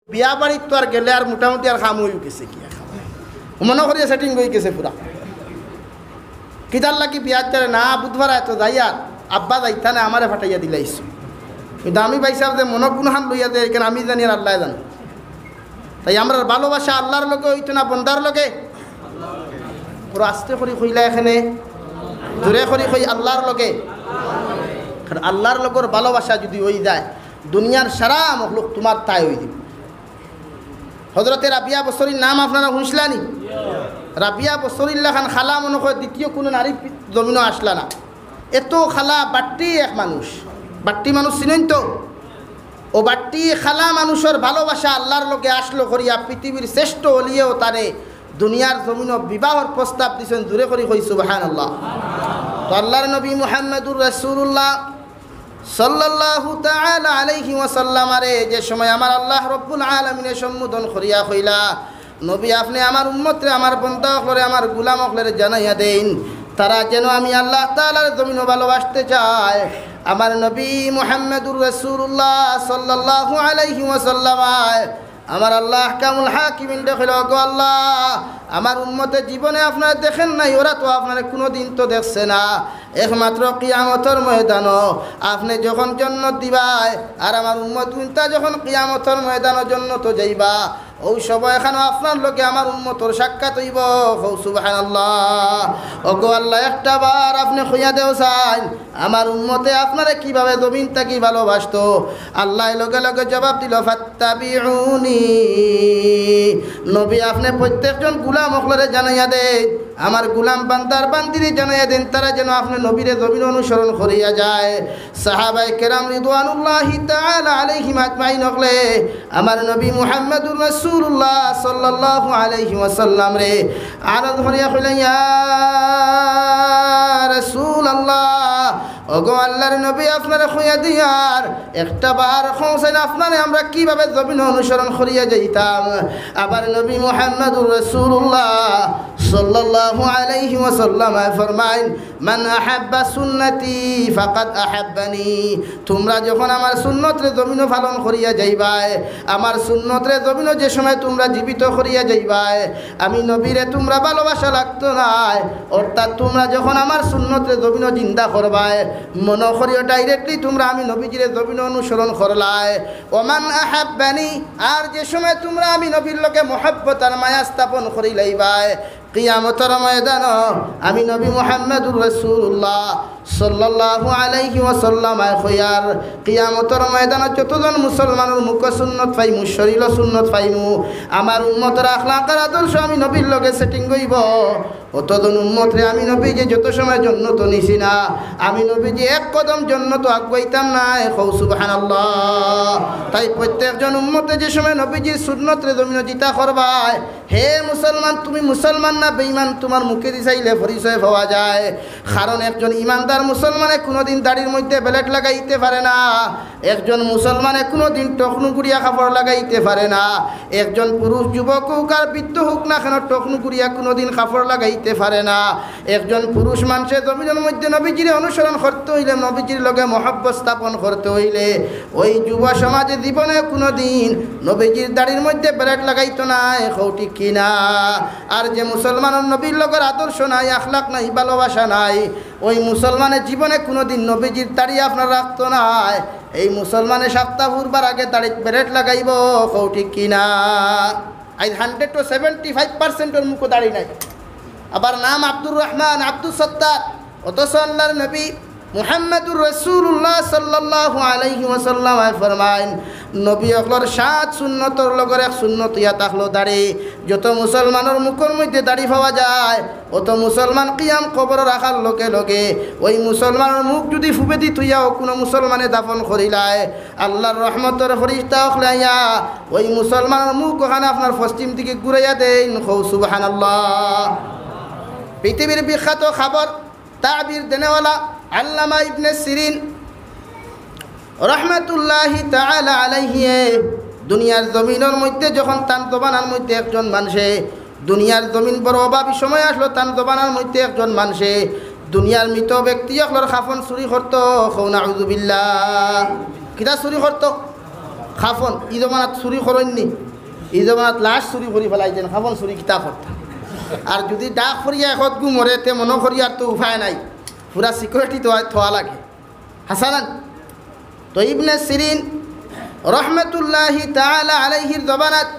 বিয়া বাড়িত তো আর গেলে আর মোটামুটি আর খাম হয়ে গেছে কি মনে করিয়া সেটিং হয়ে গেছে পুরা কিতার লাগি বিয়ার চারে না বুধবার এত যাইয়া আব্বা যাইতা না আমারে ফাটাইয়া দিলাইছ কিন্তু আমি পাইসাব যে মন গুণহান লইয়া দেয় কেন আমি জানি আর আল্লাহ জানি তাই আমরা ভালোবাসা আল্লাহর লোকে হইতো না বন্দার লোকে পুরো আস্তে করি কইলা এখানে জোরে করি কই আল্লাহর লোকে আল্লাহর লোকের ভালোবাসা যদি হয়ে যায় দুনিয়ার সারা মখলুক তোমার তাই হয়ে দিবে হজরতে রাবিয়া বসরির নাম আপনারা শুনছিলানি রাবিয়া বসরিল্লা খান খালা মনে হয় দ্বিতীয় কোনো নারী জমিনও আসলা না এত খালা বাট্টি এক মানুষ বাট্টি মানুষ চিনেন তো ও বাট্টি খালা মানুষের ভালোবাসা আল্লাহর লোকে আসলো করিয়া পৃথিবীর শ্রেষ্ঠ হলিয়েও তারে দুনিয়ার জমিনও বিবাহর প্রস্তাব দিয়েছেন জোরে করি কই সুবহানাল্লাহ তো আল্লাহর নবী মুহাম্মদুর রাসূলুল্লাহ সাল্লাল্লাহু তাআলা আলাইহি ওয়াসাল্লাম আরে যে সময় আমার আল্লাহ রব্বুল আলামিনের সম্বোধন করিয়া কইলা নবী আপনি আমার উম্মতরে আমার বান্দা হকলে আমার গোলাম হকলে জানাইয়া দেন তারা যেন আমি আল্লাহ তাআলার জমিন ভালোবাসতে চায় আমার নবী মুহাম্মদুর রাসূলুল্লাহ সাল্লাল্লাহু আলাইহি ওয়াসাল্লাম আমার আল্লাহ কামুল হাকিমিন দেখিল গো আল্লাহ আমার উম্মতের জীবনে আপনারা দেখেন নাই ওরা তো আপনারা কোনো দিন তো দেখছে না একমাত্র কিয়ামতের ময়দানও আপনি যখন জন্নত দিবাই আর আমার উম্মত উনতা যখন কিয়ামতের ময়দানের জন্য তো যাইবা ওই সময় এখানে আপনার লোকে আমার উম্মতর সাক্ষাৎ হইব সুবহানাল্লাহ ও গো আল্লাহ একটা বার আপনি খুঁজা দেও চাই আমার উম্মতে আপনারা কিভাবে জমিন থাকি ভালোবাসতো আল্লাহ লগে লগে জবাব দিল ফাত্তাবিউনি নবী আপনি প্রত্যেকজন গোলাম হকলরে জানাইয়া দেন আমার গোলাম বান্দার বান্দিরে জানাইয়া দেন তারা যেন আপনি নবীরে জমিন অনুসরণ করিয়া যায় সাহাবায়ে কেরাম রিদওয়ানুল্লাহি তাআলা আলাইহিম আজমাইন হকলে আমার নবী মুহাম্মদুর রাসূলুল্লাহ সাল্লাল্লাহু আলাইহি ওয়াসাল্লাম রে আরজ করিয়া কইলেন ইয়া রাসূলুল্লাহ ওগো আল্লাহর নবী আপনারা খুঁজা দিয়ার একটা বার খোঁজেন আপনারে আমরা কিভাবে জমিন অনুসরণ করিয়া যাইতাম আবার নবী মুহাম্মদুর রাসূলুল্লাহ সাল্লাল্লাহু আলাইহি ওয়াসাল্লাম ফরমাইন মান আহাব্বা সুন্নতি ফাকাদ আহাব্বানি তোমরা যখন আমার সুন্নতরে জমিন পালন করিয়া যাইবাই আমার সুন্নতরে জমিন যে সময় তোমরা জীবিত করিয়া যাইবাই আমি নবীরে তোমরা ভালোবাসা লাগতো না অর্থাৎ তোমরা যখন আমার সুন্নতরে জমিন জিন্দা করবাই মনে করিও ডাইরেক্টলি তোমরা আমি নবীজিরে জমিন অনুসরণ করলাই ওমান আহাব্বানি আর যে সময় তোমরা আমি নবীর লোকে মহব্বত আর মায়া স্থাপন করিলাইবাই কিয়ামতের ময়দান আমি নবী মুহাম্মদুর রাসূলুল্লাহ সাল্লাল্লাহু আলাইহি ওয়াসাল্লাম খয়ার কিয়ামতের ময়দানে যতজন মুসলমানের মুখ সুন্নত পাইমু শরীর সুন্নত পাইমু আমার উম্মতের আখলাকের আদর্শ আমি নবীর লগে সেটিং হইব অতজন উম্মতরে আমি নবী যে যত সময় জন্নত নিছি না আমি নবী যে এক কদম জন্নত আগাইতাম না কও সুবহানাল্লাহ তাই প্রত্যেকজন উম্মতে যে সময় নবীজির সুন্নতরে জমিন জিতা করবায় হে মুসলমান তুমি মুসলমান না বেঈমান তোমার মুখে দিছাইলে পরিচয় পাওয়া যায় কারণ একজন ইমানদার মুসলমানে কোনোদিন দাড়ির মধ্যে বেলেট লাগাইতে পারে না একজন মুসলমানে কোনোদিন টকনুকুড়িয়া কাপড় লাগাইতে পারে না একজন পুরুষ যুবক হোক আর বৃদ্ধ হোক না কেন টকনুকুড়িয়া কোনোদিন কাপড় লাগাইতে পারে না একজন পুরুষ মানুষের জমিনের মধ্যে নবীজির অনুসরণ করতে হইলে নবীজির লগে মহব্বত স্থাপন করতে হইলে ওই যুব সমাজে জীবনে কোনোদিন নবীজির দাড়ির মধ্যে বেলেট লাগাইতো না ঠিক কিনা আর যে মুসলমানের নবীর লগের আদর্শ নাই আখলাক নাই ভালোবাসা নাই ওই মুসলমানের জীবনে কোনোদিন নবীজির দাড়ি আপনার রাখতো না এই মুসলমানের সপ্তাহ পূর্বার আগে দাড়ি বেলেট লাগাইব ঠিক কিনা আই 100 to 75% মুখ দাড়ি নাই আবার নাম আব্দুর রহমান আব্দুল সত্তার অথচ আল্লাহর নবী মুহাম্মদুর রাসূলুল্লাহ সাল্লাল্লাহু আলাইহি ওয়াসাল্লাম ফরমাইন নবী আকলর 7 সুন্নতর লগর এক সুন্নত ইয়া তাহলো দাড়ি যত মুসলমানের মুখের মধ্যে দাড়ি পাওয়া যায় অত মুসলমান কিয়াম কবর রাখার লগে লগে ওই মুসলমানের মুখ যদি ফুবে দি তুইয়াও কোনো মুসলমানে দাফন করিলায় আল্লাহর রহমতের ফেরেশতা আখলাইয়া ওই মুসলমানের মুখ ওখানে আপনার পশ্চিম দিকে ঘুরাইয়া দেন সুবহানাল্লাহ পৃথিবীর বিখ্যাত খবর তাবির দেনেওয়ালা আল্লামা ইবনে সিরিন রহমাতুল্লাহি তাআলা আলাইহি দুনিয়ার জমিনের মধ্যে যখন তান জবানার মধ্যে একজন মানুষে দুনিয়ার জমিন বড় অভাবী সময় আসলো তান জবানার মধ্যে একজন মানুষে দুনিয়ার মৃত ব্যক্তি একলর খাফন চুরি করতো নাউযুবিল্লাহ কিটা চুরি করতো খাফন ই জমানাত চুরি করেননি, এই জমানাত লাশ চুরি করে ফেলাইছেন, খাফন চুরি কিতা করতা। আর যদি ডাক ফরিয়া এখত গু মরে তে মনে করিয়ার তো উপায় নাই, পুরা সিকিউরিটি তো থোয়া লাগে। হাসানান তো ইবনে সিরিন রহমতুল্লাহি তাআলা আলাইহির জবানাত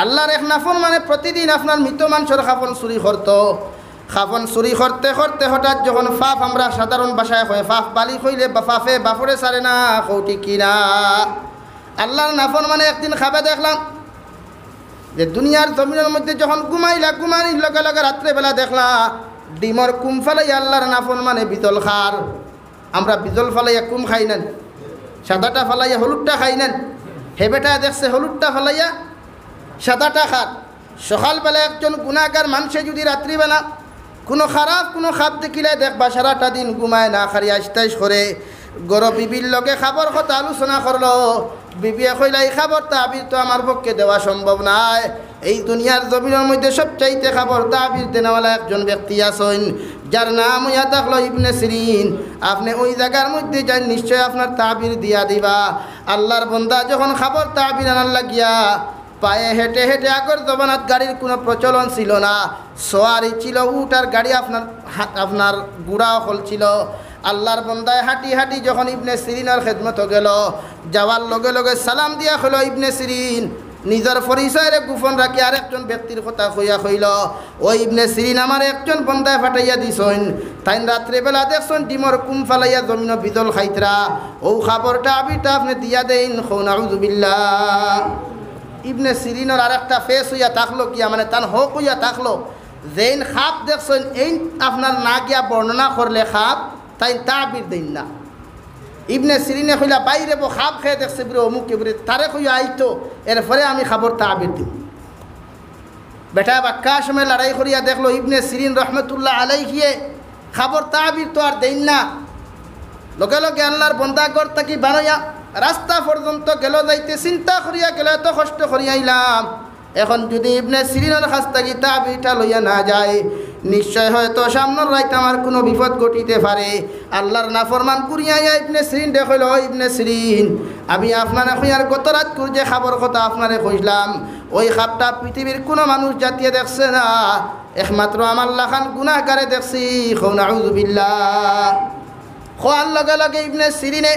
আল্লাহর এক নাফর মানে প্রতিদিন আপনার মৃত মানুষের খাফন চুরি করতো। খাফন চুরি করতে করতে হঠাৎ যখন ফাফ, আমরা সাধারণ ভাষায় হয় ফাফ, বালি হইলে ফাফে বাফরে সারে না, কৌটি কিনা আল্লাহর নাফর মানে একদিন খাবে দেখলাম যে দুনিয়ার জমিনের মধ্যে যখন ঘুমানির লগে লগে রাত্রেবেলা দেখলা ডিমর কুম ফালাই আল্লাহর নাফর মানে বিতল খার। আমরা বিতল ফালাইয়া কুম খাই নেন, সাদাটা ফালাইয়া হলুদটা খাই নেন। হেবেটা দেখছে হলুদটা ফালাইয়া সাদাটা খার। সকালবেলা একজন গুণাগার মানুষে যদি রাত্রিবেলা কোনো খারাপ কোনো খাপ দেখিলে দেখবা সারাটা দিন ঘুমায় না, খারি আস্তাইশ করে গর বিবির লগে খাবার কথা আলোচনা করলো। বিবিয়ে কইলা এই খাবার তাবির তো আমার পক্ষে দেওয়া সম্ভব নয়। এই দুনিয়ার জমিনের মধ্যে সবচাইতে খাবার তাবির দেওয়ালা একজন ব্যক্তি আছেন, যার নাম হইয়া থাকলো ইবনে সিরিন। আপনি ওই জায়গার মধ্যে যাই, নিশ্চয় আপনার তাবির দিয়া দিবা। আল্লাহর বন্দা যখন খাবার তাবির আনার লাগিয়া পায়ে হেঁটে হেঁটে, আগর জমানাত গাড়ির কোনো প্রচলন ছিল না, সোয়ারি ছিল উট আর গাড়ি আপনার গুড়া হল ছিল। আল্লাহর বন্দায় হাঁটি হাঁটি যখন ইবনে সিরিনের খেদমত গেল, যাওয়ার লগে লগে সালাম দিয়া হলো ইবনে সিরিন নিজের পরিচয়ের গোপন রাখি আরেকজন ব্যক্তির কথা কইয়া কইল, ওই ইবনে সিরিন আমার একজন বন্দায় ফাটাইয়া দিছেন। তাই রাত্রেবেলা দেখছেন ডিমর কুম ফালাইয়া জমিন বিদল খাইতরা, ও খাবরটা আবিটা আপনি দিয়া দেন। নাউযুবিল্লাহ। ইবনে সিরিনের আর একটা ফেস হইয়া থাকলো কি, মানে তার হক হইয়া থাকলো যেইন খাপ দেখছেন এই আপনার না গিয়া বর্ণনা করলে খাপ তাই তাবির দেন না। ইবনে সিরিনে কইলা বাইরে বো খাপ খেয়ে দেখছে বলে অমুকে বলে তারে কইয়া আইতো, এরপরে আমি খাবার তাবির দিই। বেটা বাক্কা সময় লড়াই করিয়া দেখলো ইবনে সিরিন রহমতুল্লাহ আলাইহিয়ে খাবার তাবির তো আর দেন না। লগে লগে আল্লাহর বন্দা ঘর থাকি বানাইয়া রাস্তা পর্যন্ত গেল, যাইতে চিন্তা করিয়া গেল এত কষ্ট করিয়া আইলাম, এখন যদি ইবনে সিরিনের কাছ থেকে তাবিরটা লইয়া না যায়, নিশ্চয় হয়তো সামনের রাইতে আমার কোনো বিপদ ঘটিতে পারে। আল্লাহর নাফরমান করিয়া ইবনে সিরিন দেখল, ইবনে সিরিন আমি আপনারা কইয়ার গত রাত করে যে খাবার কথা আপনারে কইলাম, ওই খাপটা পৃথিবীর কোনো মানুষ জাতীয় দেখছে না, একমাত্র আমার লাখান গুনাহগারে দেখছি। নাউযুবিল্লাহ। খোয়ার লগে লগে ইবনে সিরিনে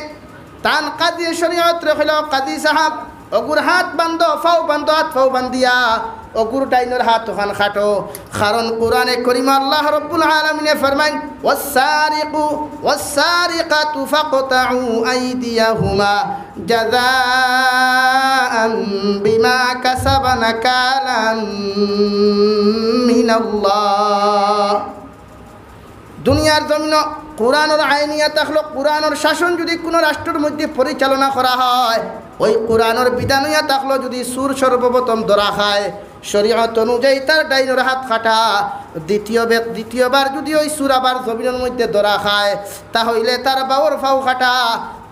তান কাদি শরীয়ত রখিল, কাদি সাহাব অগুর হাত বান্ধ, ফাও বান্ধ, হাত ফাও বান্ধিয়া অগুর ডাইনোর হাত ওখান খাটো। কারণ কোরআনে করিম আল্লাহ রব্বুল আলামিনে ফরমাইন, ওয়াসসারিকু ওয়াসসারিকাতু ফাকতাউ আইদিয়াহুমা জাযাআন বিমা কাসাবা নাকালাম মিনাল্লাহ। দুনিয়ার জমিন কোরআনের আইনিয়া থাকলো, কোরআনের শাসন যদি কোনো রাষ্ট্রের মধ্যে পরিচালনা করা হয়, ওই কোরআনের বিধানিয়া থাকলো যদি সুর সর্বপ্রথম ধরা খায় শরীয়ত অনুযায়ী তার ডাইনের হাত কাটা। দ্বিতীয়বার যদি ওই সুর আবার জমিনের মধ্যে ধরা খায় তাহলে তার বাউর ফাউ কাটা।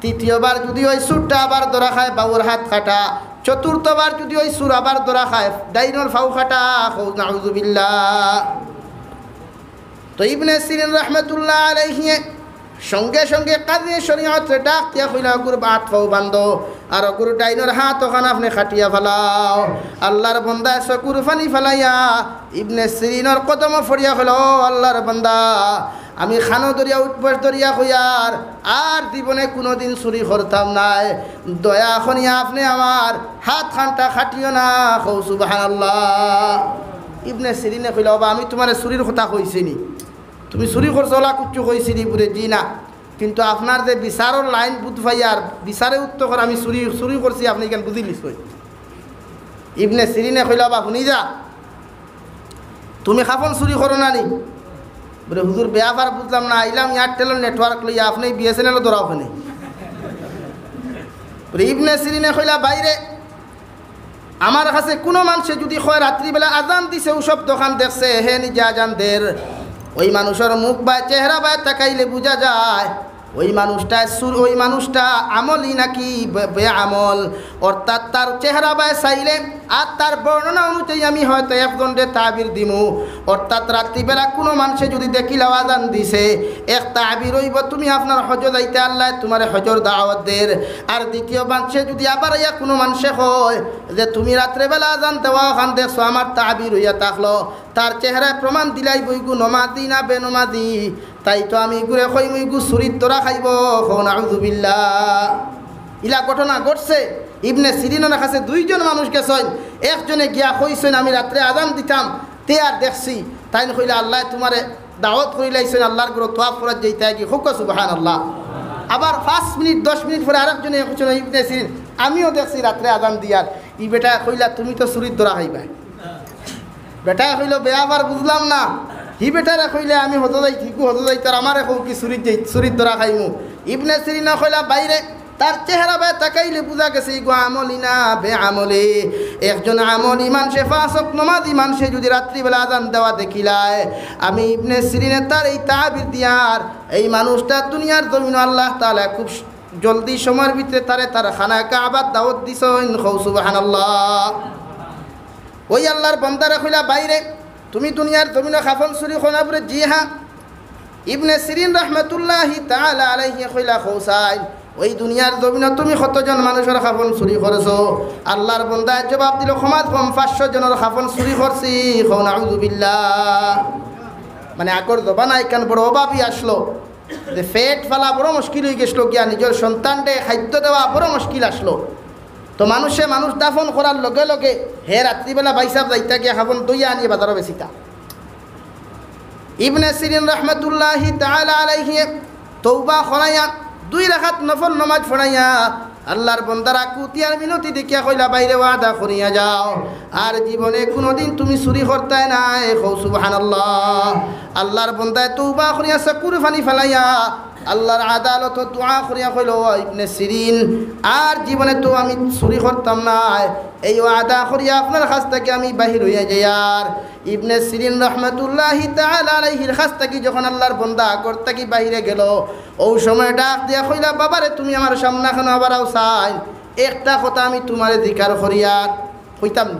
তৃতীয়বার যদি ওই সুরটা আবার ধরা খায় বাউর হাত কাটা। চতুর্থবার যদি ওই সুর আবার ধরা খায় ডাইনের ফাউ কাটা। নাউযুবিল্লাহ। তো ইবনে সিরিন রহমতুল্লাহ আলাইহি সঙ্গে সঙ্গে কাজী শরীয়ত ডাক দিয়া কইলা, গুর বাত ফাও বান্ধো আর গুর ডাইনের হাত ওখানে আপনি খাটিয়া ফেলাও। আল্লাহর বান্দা চকুর পানি ফেলাইয়া ইবনে সিরিনের কদম ফড়িয়া হলো, আল্লাহর বান্দা আমি খানো দরিয়া উঠবস দরিয়া হইয়ার আর জীবনে কোনোদিন চুরি করতাম নাই, দয়া করিয়া আপনি আমার হাত খানটা খাটিও না। সুবহানাল্লাহ। ইবনে সিরিনে কইলা, বাবা আমি তোমার চুরির কথা কইছিনি, তুমি চুরি করছো ওলা কুচ্ছু কইছিনি বুড়ে, জি না, কিন্তু আপনার যে বিচারের লাইন বুধ ভাইয়ার বিচারে উত্তর করে আমি চুরি করছি আপনি কেন বুঝিলিস কই। ইবনে সিরিনে কইলা, বা শুনি যা তুমি খাফন চুরি করো না নি? বলে হুজুর বেয়াবার বুঝলাম না, আইলাম এয়ারটেলের নেটওয়ার্ক লইয়া আপনি বিএসএনএল ধরা ওখানে। বলে ইবনে সিরিনে কইলা, বাইরে আমার কাছে কোনো মানুষে যদি হয় রাত্রিবেলা আজান দিছে ওসব দোকান দেখছে হে নিজে আজান দের, ওই মানুষের মুখ বা চেহারা বা তাকাইলে বোঝা যায় ওই মানুষটা আমলই নাকি বে আমল। অর্থাৎ তার চেহারা বা চাইলে আর তার বর্ণনা অনুযায়ী আমি হয়তো একজনকে তাবির দিমু। অর্থাৎ রাত্রিবেলা কোনো মানুষে যদি দেখিল আজান দিছে, এক তাবির হইব তুমি আপনার হজ যাইতে আল্লাহ তোমার হজর দাওয়াত দের। আর দ্বিতীয় মানুষে যদি আবার ইয়া কোনো মানুষে হয় যে তুমি রাত্রেবেলা আজান দেওয়া ওখান দেখছো, আমার তাবির হইয়া থাকলো, তার চেহারায় প্রমাণ দিলাই বইগু নমাদি না বেনমাদি, তাই তো আমি ঘুরে কই মুইগু চুরির তোরা খাইব। নাউযুবিল্লাহ। ইলা ঘটনা ঘটছে। ইবনে সিরিনের কাছে দুইজন মানুষ গেছেন, একজনে গিয়া কইছেন আমি রাত্রে আজান দিতাম, তে আর দেখছি। তাই কইলে আল্লাহ তোমারে দাওয়াত করিলাইছেন আল্লাহর ঘরে তোয়াফ করার যাইতে কি হুক সুবহানাল্লাহ। আবার 5 মিনিট 10 মিনিট পরে আরেকজনে কইছেন ইবনে সিরিন আমিও দেখছি রাত্রে আজান দিয়ার। ই বেটা কইলা তুমি তো চুরির দরা খাইবা। বেটা কইল বেয়াবার বুঝলাম না। হি বেটারা কইলে আমি হতো যাই ঠিকু হতো যাই তার আমারে কৌ কি চুরির দরা খাইমু। ইবনে সিরিনা কইলা বাইরে তার চেহারা বে তাকাইলে বুঝা গেছে গো আমলি না বে আমলি। একজন আমলি মানুষে ফাসক নমাজি মানুষে যদি রাত্রিবেলা আজান দেওয়া দেখিলায়, আমি ইবনে সিরিনে তার এই তাবির দিয়ার এই মানুষটা দুনিয়ার জমিন আল্লাহ তাআলা খুব জলদি সময়ের ভিতরে তার খানা কাবার দাওয়াত দিছেন। সুবহানাল্লাহ। ওই আল্লাহর বান্দারা কইলা বাইরে তুমি দুনিয়ার জমিনে খাফন চুরি খোনা বলে জি হ্যাঁ। ইবনে সিরিন রহমতুল্লাহি তাআলা আলাইহি কইলা খৌসাই ওই দুনিয়ার জমিনে তুমি কতজন মানুষের খাফন চুরি করেছো? আল্লাহর বান্দায় জবাব দিল সমাজ কম 500 জনের খাফন চুরি করছি। নাউযুবিল্লাহ। মানে আগর জবানায় কান বড় অভাবই আসলো যে পেট ফেলা বড় মুশকিল হয়ে গেছিল, গিয়া নিজের সন্তানকে খাদ্য দেওয়া বড় মুশকিল আসলো। তো মানুষ দাফন করার লগে লগে হে রাত্রিবেলা বাইসাব যাইতা গিয়া খাফন দইয়া আনিয়ে বাজারও বেচিতা। ইবনে সিরিন রহমতুল্লাহি তাআলা আলাইহি তওবা করাইয়া 2 রাকাত নফল নামাজ পড়াইয়া আল্লাহর বান্দারা কুতিয়ার মিনতি দেখিয়া কইলা বাইরে ওয়াদা করিয়া যাও আর জীবনে কোনোদিন তুমি চুরি করতে নাই। সুবহানাল্লাহ। আল্লাহর বান্দায় তওবা করিয়া চকুর পানি ফেলাইয়া আল্লাহর আদালত দোয়া করিয়া কইল ইবনে সিরিন আর জীবনে তো আমি চুরি করতাম না, এই ওয়াদা করিয়া আপনার কাছ থেকে আমি বাহির হইয়া যাই। আর ইবনে সিরিন রহমতুল্লাহি তাআলা আলাইহির কাছ থেকে যখন আল্লাহর বান্দা ঘর থেকে বাহিরে গেল, ওই সময় ডাক দিয়া কইলা বাবারে তুমি আমার সামনে কেন আবার আওসাই? একটা কথা আমি তোমারে জিকার করিয়া কইতাম নি।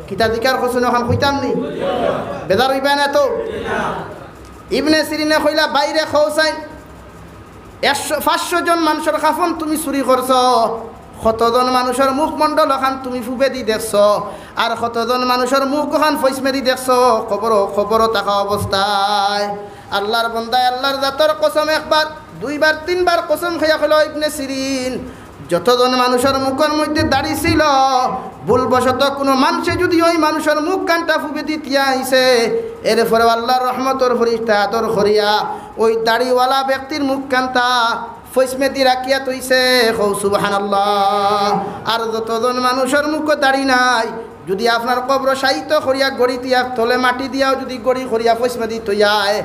কিতা জিকার করছেন এখন কইতাম নি? বেজার হইবা না তো? ইবনে সিরিনে কইলা বাইরে খৌসাই 500 জন মানুষের খাফন তুমি চুরি করছ, কতজন মানুষের মুখমণ্ডল ওখান তুমি ফুবে দি দেখছ, আর কতজন মানুষের মুখ ওখান ফইস মেরি দেখছ খবর থাকা অবস্থায়। আল্লাহর বান্দায় আল্লাহর জাতর কসম 1 বার 2 বার 3 বার কসম খাইয়া কইল ইবনে সিরিন যতজন মানুষের মুখের মধ্যে দাড়ি ছিল, ভুলবশত কোনো মানুষে যদি ওই মানুষের মুখ কানটা ফুবে দিয়া আইছে, এরপরে আল্লাহর রহমতর ফরিস্তা আদর করিয়া ওই দাড়িওয়ালা ব্যক্তির মুখ কানটা ফৈসমেদি রাখিয়া তৈছে। সুবহানাল্লাহ। আর যতজন মানুষের মুখ দাড়ি নাই, যদি আপনার কবর সাহিত্য করিয়া গড়ি দিয়া তলে মাটি দিয়াও যদি গড়ি করিয়া ফৈসমেদি তৈয়ায়,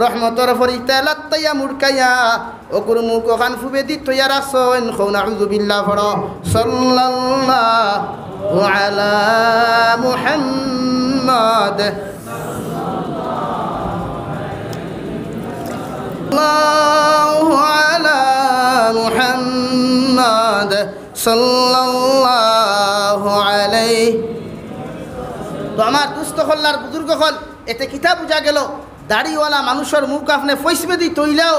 রহমতর ফরিস্তা লাত্তাইয়া মুড়কাইয়া ওকুর মুখ ওখান ফুবে দি তৈয়া রাখছেন। নাউযুবিল্লাহ। পড়ো সাল্লাল্লাহু আলা মুহাম্মাদ সাল্লাল্লাহু আলা মুহাম্মাদ সাল্লাল্লাহু আলাইহি। তো আমার দুস্থ হল্লার বুজুর্গ হল এতে কিতাব বুঝা গেল দাড়িওয়ালা মানুষের মুখ আপনি ফৈসবেদি তৈলেও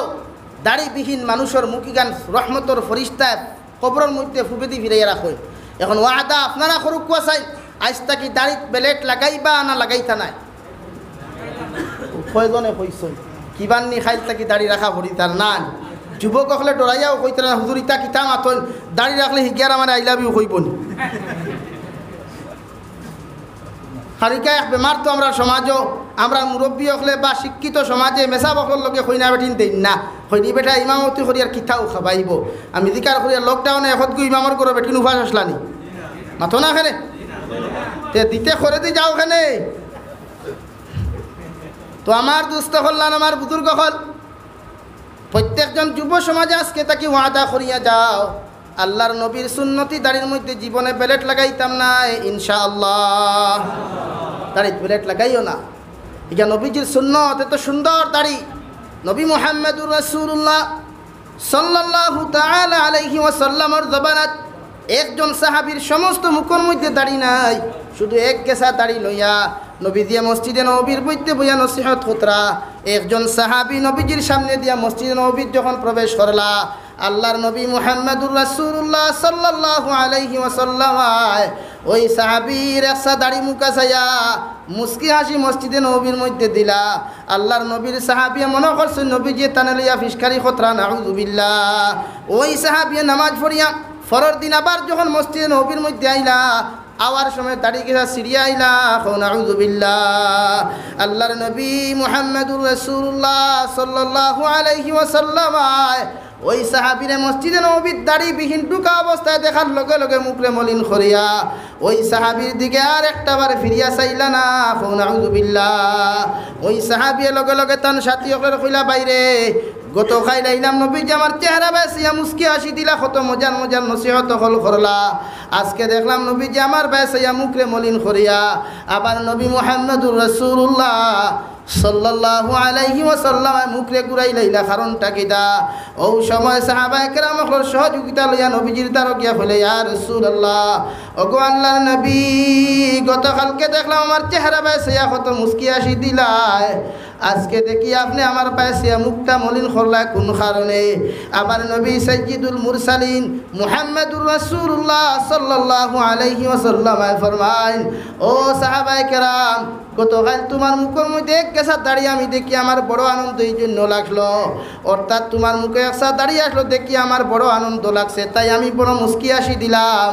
দাড়িবিহীন মানুষের মুখ গান রহমতর ফরিস্তায় কবরের মধ্যে ফুবেদি ফিরাইয়া রাখেন। এখন ওয়াদা আপনারা করুক কুয়া চাই আজ তাকি দাড়িত বেলেট লাগাইবা না লাগাইতা নাই? কয়জনে কইছেন কিবান নি খাইল তাকি দাড়ি রাখা ভরি তার নান। যুবক হলে ডরাইয়াও কইতে না হুজুর ইতা কিতা মাতন দাড়ি রাখলে হিগিয়ার আমার আই লাভ ইউ কইবনি। হারিকা এক বেমার তো আমরা সমাজও আমরা মুরব্বী হলে বা শিক্ষিত সমাজে মেসা বকর লোকে কইনা বেঠিন দেন না, হইনি বেটা ইমামতি করি আর কিতাও খাবাইব। আমি দিকার করি লকডাউনে এখন গো ইমামর করে বেঠিন উপাস আসলানি মাথো না খেলে তে দিতে করে দি যাও খানে। তো আমার দুস্থ হল্লান আমার বুজুর্গ হল প্রত্যেকজন যুব সমাজে আজকে তাকে ওয়াদা করিয়া যাও আল্লাহর নবীর সুন্নতি দাড়ির মধ্যে জীবনে বেলেট লাগাইতাম না ইনশাআল্লাহ। দাড়িতে বেলেট লাগাইও না, এটা নবীজির সুন্নত। এত সুন্দর দাড়ি নবী মুহাম্মদুর রাসূলুল্লাহ সাল্লাল্লাহু তাআলা আলাইহি ওয়াসাল্লামের জবানাত একজন সাহাবীর সমস্ত মুখের মধ্যে দাড়ি নাই, শুধু এক গেছা দাড়ি লইয়া নবী দিয়া মসজিদে নবীর মধ্যে বইয়া নসিহত খতরা। একজন সাহাবী নবীজির সামনে দিয়া মসজিদে নবীর যখন প্রবেশ করলা, আল্লাহর নবী মুহাম্মদুর রাসূলুল্লাহ সাল্লাল্লাহু আলাইহি ওয়াসাল্লাম ওই সাহাবীর একসা দাড়ি মুখা ছায়া মুস্কি হাসি মসজিদে নবীর মধ্যে দিলা। আল্লাহর নবীর সাহাবী মনে করছেন নবীজি তানে লইয়া ফিসকারি খতরা, নাউযুবিল্লাহ। ওই সাহাবী নামাজ পড়িয়া ফরর দিন আবার যখন মসজিদে নবীর মধ্যে আইলা, আওয়ার সময় দাড়ি গেছা সিরিয়া আইলা, নাউযুবিল্লাহ। আল্লাহর নবী মুহাম্মদুর রাসূলুল্লাহ সাল্লাল্লাহু আলাইহি ওয়াসাল্লাম ওই সাহাবীরে মসজিদে নবীর দাড়ি বিহীন ঢুকা অবস্থায় দেখার লগে লগে মুখরে মলিন করিয়া ওই সাহাবীর দিকে আর একটাবার ফিরিয়া চাইলা না, নাউযুবিল্লাহ। ওই সাহাবীর লগে লগে তান সাথী হকলের কইলা, বাইরে গত খাইলাইলাম নবীজি আমার চেহারা বেসিয়া মুস্কি হাসি দিলা, কত মজার মজার নসিহত হল করলা। আজকে দেখলাম নবীজি আমার বেসিয়া মুখরে মলিন করিয়া আবার নবী মুহাম্মদুর রাসূলুল্লাহ সাল্লাল্লাহু আলাইহি ওয়াসাল্লাম মুখরে ঘুরাই লাইলা, কারণটা কিটা? ও সময় সাহাবায়ে কেরাম সহযোগিতা লইয়া নবীজির দ্বারা গিয়া বলে, ইয়া রাসূলুল্লাহ, ওগো আল্লাহর নবী, গতকালকে দেখলাম আমার চেহারা বেসিয়া কত মুস্কি হাসি দিলাই, আজকে দেখি আপনি আমার বেসিয়া মুখটা মলিন করলা কোন কারণে? আবার নবী সাইয়্যিদুল মুরসালিন মুহাম্মদুর রাসূলুল্লাহ সাল্লাল্লাহু আলাইহি ওয়াসাল্লাম ফরমাইন, ও সাহাবায়ে কেরাম, গতকাল তোমার মুখের মধ্যে এক গেছা দাড়ি আমি দেখি আমার বড় আনন্দ এই জন্য লাগলো, অর্থাৎ তোমার মুখে একসা দাড়ি আসলো দেখি আমার বড় আনন্দ লাগছে, তাই আমি বড় মুস্কি হাসি দিলাম।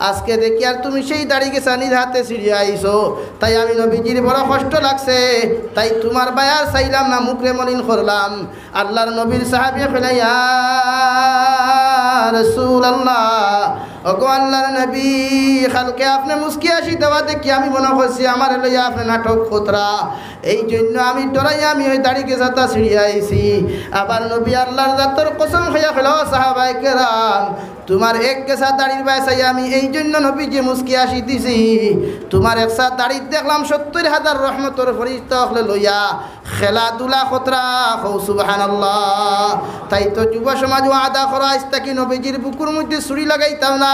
আজকে দেখি আর তুমি সেই দাড়ি গেছা নিজ হাতে ছিঁড়িয়ে আইছো, তাই আমি নবীজির বড় কষ্ট লাগছে, তাই তোমার বায়ার চাইলাম না, মুখরে মলিন করলাম। আল্লাহর নবীর সাহাবী কইলা, ইয়া রাসূলুল্লাহ, ওগো আল্লাহর নবী, কালকে আপনি মুস্কি হাসি দেওয়া দেখি আমি মনে করছি আমার লইয়া আপনি নাটক খতরা, এই জন্য আমি ডরাইয়া আমি ওই দাড়ি গেছাটা ছিঁড়িয়ে আইছি। আবার নবী আল্লাহর জাতর কসম খাইয়া কইল, সাহাবায়ে কেরাম, তোমার এক গেছা দাড়ির বাসাই আমি এই জন্য নবীজি মুস্কি হাসি দিছি, তোমার একসা দাড়ি দেখলাম ৭০,০০০ রহমতর ফরিস্তা হলে লইয়া খেলাধুলা খতরা, হৌ সুবহানাল্লাহ। তাই তো যুব সমাজ আদা করা আস্তা কি নবীজির বুকুর মধ্যে ছুরি লাগাইতাম না,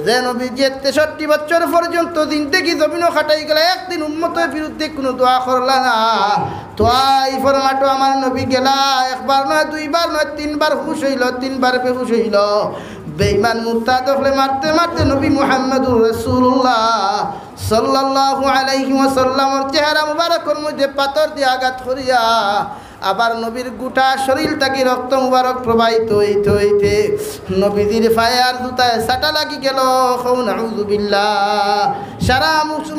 যে নবীজি ৬৩ বছর পর্যন্ত জিন্দেগি জমিনও খাটাই গেলে একদিন উম্মতের বিরুদ্ধে কোনো দোয়া করলা না। তোয়াই ফরমাটো আমার নবী গেলা, একবার নয়, দুইবার নয়, ৩বার হুশ হইল, ৩বার বেহুশ হইল। বেঈমান মুরতাদ হলে মারতে মারতে নবী মুহাম্মদুর রাসূলুল্লাহ সাল্লাল্লাহু আলাইহি ওয়াসাল্লামের চেহারা মুবারকের মধ্যে পাথর দিয়ে আঘাত করিয়া আবার নবীর গোটা শরীর থেকে রক্ত মুবারক প্রবাহিত হইতে হইতে নবীজির ফায়ার জুতায় সাটা লাগি গেল, নাউযুবিল্লাহ। সারা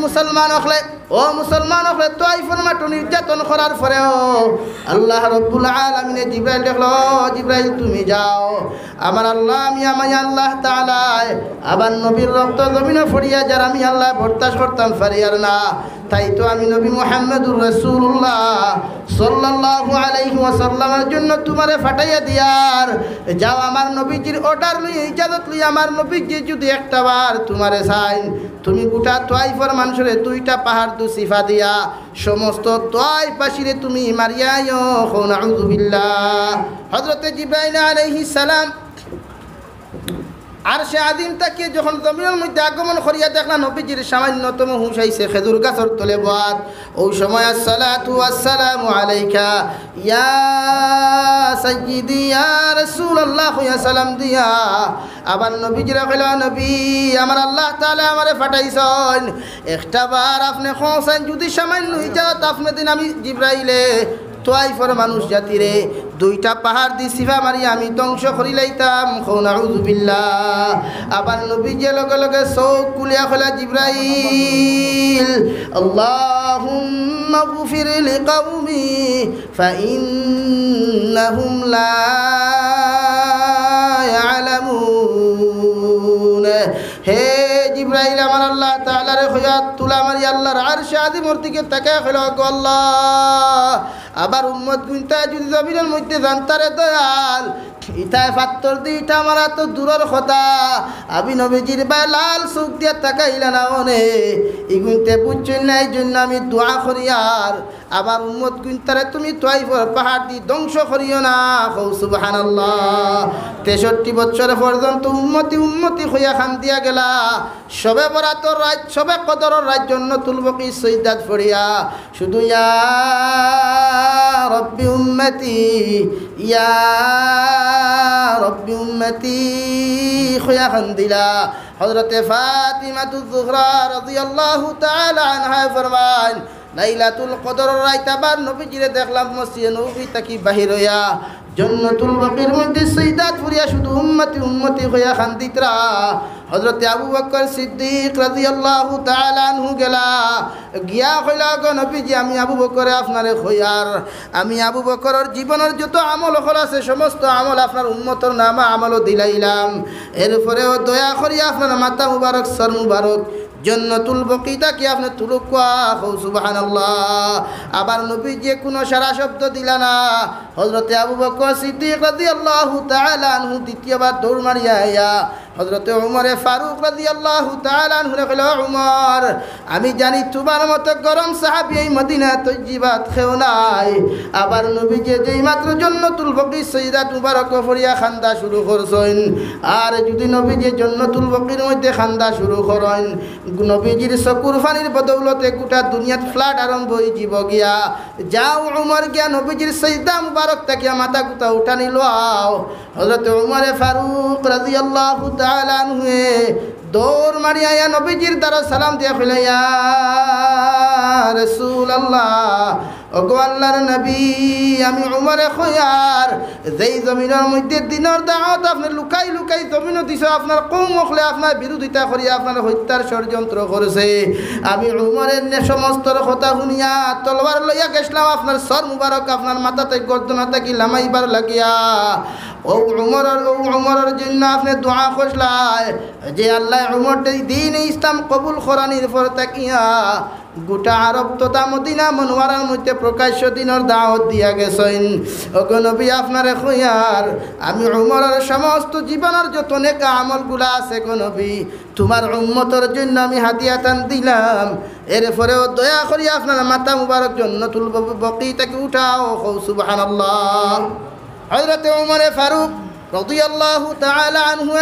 মুসলমান হলে, ও মুসলমান হলে তাইফের মাঠে নির্যাতন করার পরেও আল্লাহ রব্বুল আলামিনে জিবরাইল দেখলো, জিবরাইল তুমি যাও, আমার আল্লাহ আমি আল্লাহ তাআলা আবার নবীর রক্ত জমিনে ফড়িয়া যার আমি আল্লাহ বরদাস্ত করতাম পারিয়ার না, তাই তো আমি নবী মুহাম্মদুর রাসূলুল্লাহ সাল্লাল্লাহু আলাইহি ওয়াসাল্লামের জন্য তোমারে ফাটাইয়া দিয়ার যাও, আমার নবীজির অর্ডার লই ইজাজত লই আমার নবীজি যদি একটা বার তোমারে চাইন, তুমি গোটা তোয়াইফের মানুষের 2টা পাহাড় সিফা দিয়া সমস্ত তোয়াইফবাসীরে তুমি মারিয়াইও, নাউযুবিল্লাহ। হযরতে জিবরাইল আলাইহিস সালাম আরশে আযীম তাকে যখন জমিনের মধ্যে আগমন করিয়া দেখলা নবীজির সামান্যতম হুঁশ আইছে খেজুর গাছের তলে বাদ, ওই সময় আসসালাতু ওয়াসসালামু আলাইকা ইয়া সাইয়্যিদি ইয়া রাসূলুল্লাহ কইয়া সালাম দিয়া আবার নবীজিরা কইলা, নবী আমার আল্লাহ তাআলা আমারে পাঠাইছেন, একটাবার আপনি খোঁজেন যদি সামান্য ইজাজত আপনি দিন, আমি জিবরাইলে তোয়াইফের মানুষ জাতিরে 2টা পাহাড় দি সিফা মারি আমি ধ্বংস করি লাইতাম, নাউযুবিল্লাহ। আবার নবীজি লগে লগে চোখ খুলিয়া কইলা, জিবরাইল আল্লাহুম্মা গফির লিকাউমি ফাইন্নাহুম লা ইয়ালামুন। হে জিবরাইল, আমার আল্লাহ তাআলার খয়াত তুলা মারি আল্লাহর আরশে আযীমের দিকে তাকায় কইলা, গো আল্লাহ, আবার উম্মত গুনতা যদি জমিনের মধ্যে জানতারে দয়াল, ইটায় পাত্তর দি ইটা মারা তো দূরের কথা, আমি নবীজির বাই লাল চোখ দিয়ে তাকাইলা না, মনে ইগুনতে বুঝছেন না, এই জন্য আমি দোয়া করি আর আবার উম্মত গুনতারে তুমি তয়ফর পাহাড় দি ধ্বংস করিও না কও সুবহানাল্লাহ 63 বছর পর্যন্ত উম্মতি হইয়া খান দিয়া গেলা সবে বরাতর রাত সবে কদরের রাত জান্নাতুল বাকি সৈয়দাত ফড়িয়া শুধু ইয়া রব্বি উম্মতি হইয়া খান দিলা হযরতে ফাতিমাতুজ জোহরা রাদিয়াল্লাহু তাআলা আনহা ফরমান লাইলাতুল কদর রাত আবার নবীজিরে দেখলাম মসজিদে নববী তাকি বাহির হইয়া জান্নাতুল বাকির মধ্যে সৈয়দাত ফুরিয়া শুধু উম্মতি হইয়া খান্দিতরা হযরতে আবু বকর সিদ্দিক রাদিয়াল্লাহু তাআলা আনহু গেলা গিয়া কইলা গো নবীজি আমি আবু বকরে আপনারে খয়ার আমি আবু বকরের জীবনের যত আমল আছে সমস্ত আমল আপনার উম্মতের নামে আমল দিলাইলাম এরপরেও দয়া করিয়া আপনার মাথা মুবারক সর মুবারক জান্নাতুল বাকিটা কি আপনি তুলুকা সুবহানাল্লাহ আবার নবী যে কোনো সারা শব্দ দিলা না হযরতে আবু বকর সিদ্দিক রাদিয়াল্লাহু তাআলা আনহু দ্বিতীয়বার দৌড় মারিয়া আইয়া হযরতে ওমর ফারুক রাদিয়াল্লাহু তাআলা আনহু কইল ওমর আমি জানি তোমার মতো গরম সাহাবী এই মদিনা তৈয়বাত খেও নাই আবার নবী যে যেই মাত্র জান্নাতুল বাকি সৈয়দাত মুবারক ফরিয়া খান্দা শুরু করছেন আর যদি নবী যে জান্নাতুল বাকির মধ্যে খান্দা শুরু করেন নবীজির চকুর ফানির বদৌলতে গোটা দুনিয়াত ফ্লাড আরম্ভ হয়ে যাব গিয়া যাও উমর গিয়া নবীজির সৈয়দা মুবারক তাকিয়া মাথা গুতা উঠানি লও হযরত উমর ফারুক রাদিয়াল্লাহু তাআলা আনহু দৌড় মারিয়া ইয়া নবীজির দ্বারা সালাম দিয়া কইলা ইয়া রাসূলুল্লাহ ওগো আল্লাহর নবী আমি উমরে খয়ার যেই জমিনের মধ্যে দিনের দাওয়াত আপনি লুকাই লুকাই জমিন দিছ আপনার কওম হলে আপনার বিরোধিতা করিয়া আপনার হত্যার ষড়যন্ত্র করেছে আমি উমরের সমস্ত কথা শুনিয়া তলোয়ার লইয়া গেছলাম আপনার সর মুবারক আপনার মাথাতে গর্দনাতে কি লামাইবার লাগিয়া ও উমরের জন্য আপনি দোয়া করলাই যে আল্লাহ উমরটি দিন ইসলাম কবুল করানির পর তাকিয়া গোটা আরব তথা মদিনা মনোয়ারার মধ্যে প্রকাশ্য দিনের দাওয়াত দিয়া গেছেন ওগো নবী আপনারে খয়ার আমি উমরের সমস্ত জীবনের যত নেক আমলগুলা আছে গো নবী তোমার উম্মতের জন্য আমি হাদিয়াতান দিলাম এরপরেও দয়া করি আপনার মাথা মুবারক জান্নাতুল বাকি থেকে উঠাও সুবহানাল্লাহ হযরতে উমর ফারুক রাদিয়াল্লাহু তাআলা আনহু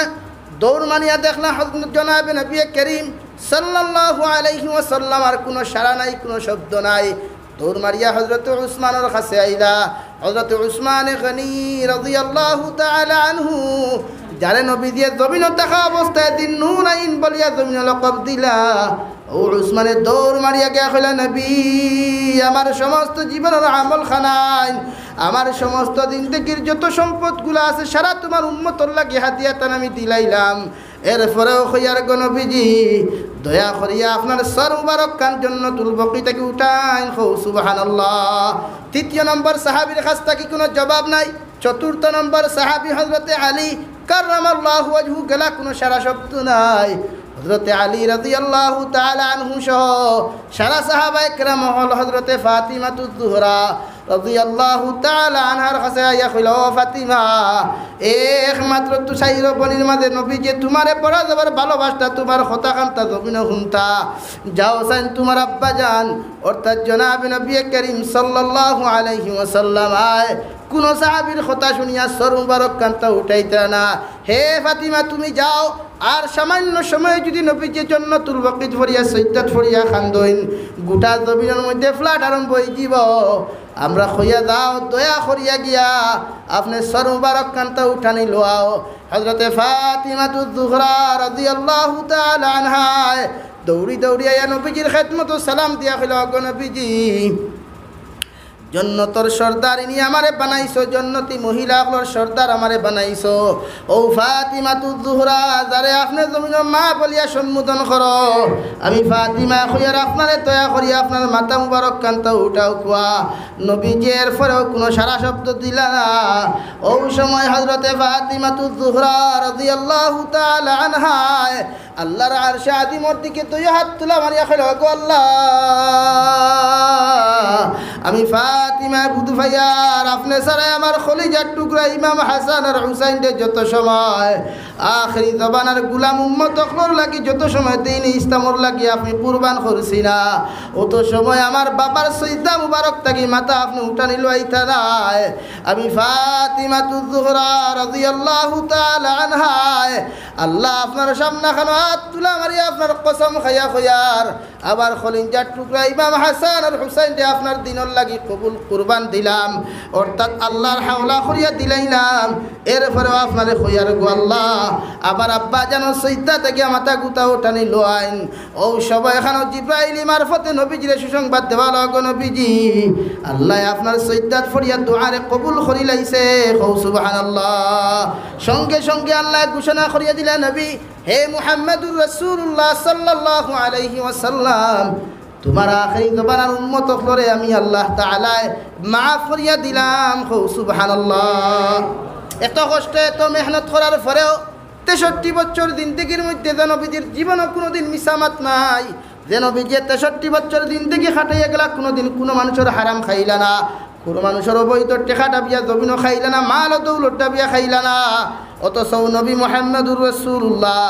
দৌড় মানিয়া দেখলা হযরত জনাবে নবী করিম সাল্লাল্লাহু আলাইহি ওয়াসাল্লাম আর কোনো সাড়া নাই কোনো শব্দ নাই দৌড় মারিয়া হযরত উসমানের কাছে আইলা হযরত উসমান গনি রাদিয়াল্লাহু তাআলা আনহু যারে নবী দিয়ে জমিন দেখা অবস্থায় দিন নূর আইন বলিয়া জমিন লকব দিলা ও উসমানের দৌড় মারিয়া গিয়া কইলা নবী আমার সমস্ত জীবনের আমল খানাই আমার সমস্ত জিন্দেগীর যত সম্পদগুলো আছে সারা তোমার উম্মতের লাগি হাদিয়াতান আমি দিলাইলাম এরপরেও খয়ার গো নবীজি দয়া করিয়া আপনার সর মুবারক কান জান্নাতুল বাকি থেকে উঠাইন সুবহানাল্লাহ তৃতীয় নম্বর সাহাবীর কাছ থেকে কোনো জবাব নাই চতুর্থ নম্বর সাহাবী হযরতে আলী কাররামাল্লাহু ওয়াজহু গলা কোনো সারা শব্দ নাই হযরতে আলী রাদিয়াল্লাহু তাআলা আনহু সহ সারা সাহাবায়ে কেরাম হল হযরতে ফাতিমাতুজ জোহরা রাদিয়াল্লাহু তাআলা আনহার কাছে আইয়া কইল ফাতিমা একমাত্র তু সাইর বনির মাঝে নবী যে তোমারে পড়া যাবার ভালোবাসতা তোমার কথা কান্তা জমিন হুনতা যাও সাইন তোমার আব্বা জান অর্থাৎ জনাব নবী করিম সাল্লাল্লাহু আলাইহি ওয়াসাল্লাম আয় কোন সাহাবীর কথা শুনিয়া সর মুবারক কান্তা উঠাইতা না হে ফাতিমা তুমি যাও আর সামান্য সময় যদি নবীজির জান্নাতুল বাকি ফরিয়া সৈয়দাত ফরিয়া খান্দইন গোটা জমিনের মধ্যে ফ্লাড আরম্ভ হয়ে যাব আমরা খইয়া যাও দয়া করিয়া গিয়া আপনি সর মুবারক কান্তা উঠানি লোয়াও হযরতে ফাতিমাতুজ জোহরা রাদিয়াল্লাহু তাআলা আনহা দৌড়ি দৌড়ি আয়া নবীজির খেদমত সালাম দিয়া কইল গো নবীজি জন্নতর সর্দারিনী আমারে বানাইছো জন্নতি মহিলাগুলোর সর্দার আমারে বানাইছো ও ফাতিমাতুজ জোহরা যারে আপনি জমিনের মা বলিয়া সম্বোধন করো আমি ফাতিমা খইয়ার আপনারে দয়া করি আপনার মাথা মুবারক কান্তা উঠাও কুয়া নবীজির পরেও কোনো সারা শব্দ দিলা না ওই সময় হযরতে ফাতিমাতুজ জোহরা রাদিয়াল্লাহু তাআলা আনহা আল্লাহর আরশে আদিমর দিকে দুই হাত তুলা মারিয়া কইল গো আল্লাহ আমি ফাতিমা বুধভাইয়ার আপনি সারাই আমার খলিজার টুকরা ইমাম হাসান আর হুসাইনদের যত সময় আখরি জবানার গুলাম উম্মত অখলর লাগি যত সময় দিন ইসলামর লাগি আপনি কুরবান করছি না অত সময় আমার বাবার সৈদা মুবারক থাকি মাথা আপনি উঠানি লইতা নাই আমি ফাতিমা তুজহরা রাদিয়াল্লাহু তাআলা আনহা আল্লাহ আপনার সামনে খানো হাত তুলা মারিয়া আপনার কসম খাইয়া খয়ার আবার খলিজার টুকরা ইমাম হাসান আর হুসাইন যে আপনার দিনের লাগি কবুল কুরবান দিলাম অর্থাৎ আল্লাহর হাওলা করিয়া দিলাইলাম এরপরেও আপনারে খয়ার গো আল্লাহ আবার আব্বা যেন সৈদা থেকে মাথা গুতা ওঠানি লোয়াইন ও সবাই এখানে জিব্রাইলি মারফতে নবীজিরে সুসংবাদ দেওয়া লগ নবীজি আল্লাহ আপনার সৈদাত ফরিয়াদ দুআরে কবুল করি লাইছে কও সুবহানাল্লাহ সঙ্গে সঙ্গে আল্লাহ ঘোষণা করিয়া দিলেন নবী হে মুহাম্মদুর রাসূলুল্লাহ সাল্লাল্লাহু আলাইহি ওয়াসাল্লাম তোমার আখেরি জবানার উম্মত হলরে আমি আল্লাহ তাআলা মাফ করিয়া দিলাম কও সুবহানাল্লাহ এত কষ্ট এত মেহনত করার পরেও 63 বছর জিন্দেগির মধ্যে যে নবীজির জীবনে কোনোদিন মিসামাত নাই যে নবীজি 63 বছর জিন্দেগি খাটাইয়া গেলা কোনোদিন কোনো মানুষের হারাম খাইলা না কোনো মানুষের অবৈধ টেকা ডাবিয়া জমিনও খাইলা না মাল দৌলত ডাবিয়া খাইলা না অথচ নবী মুহাম্মদুর রাসূলুল্লাহ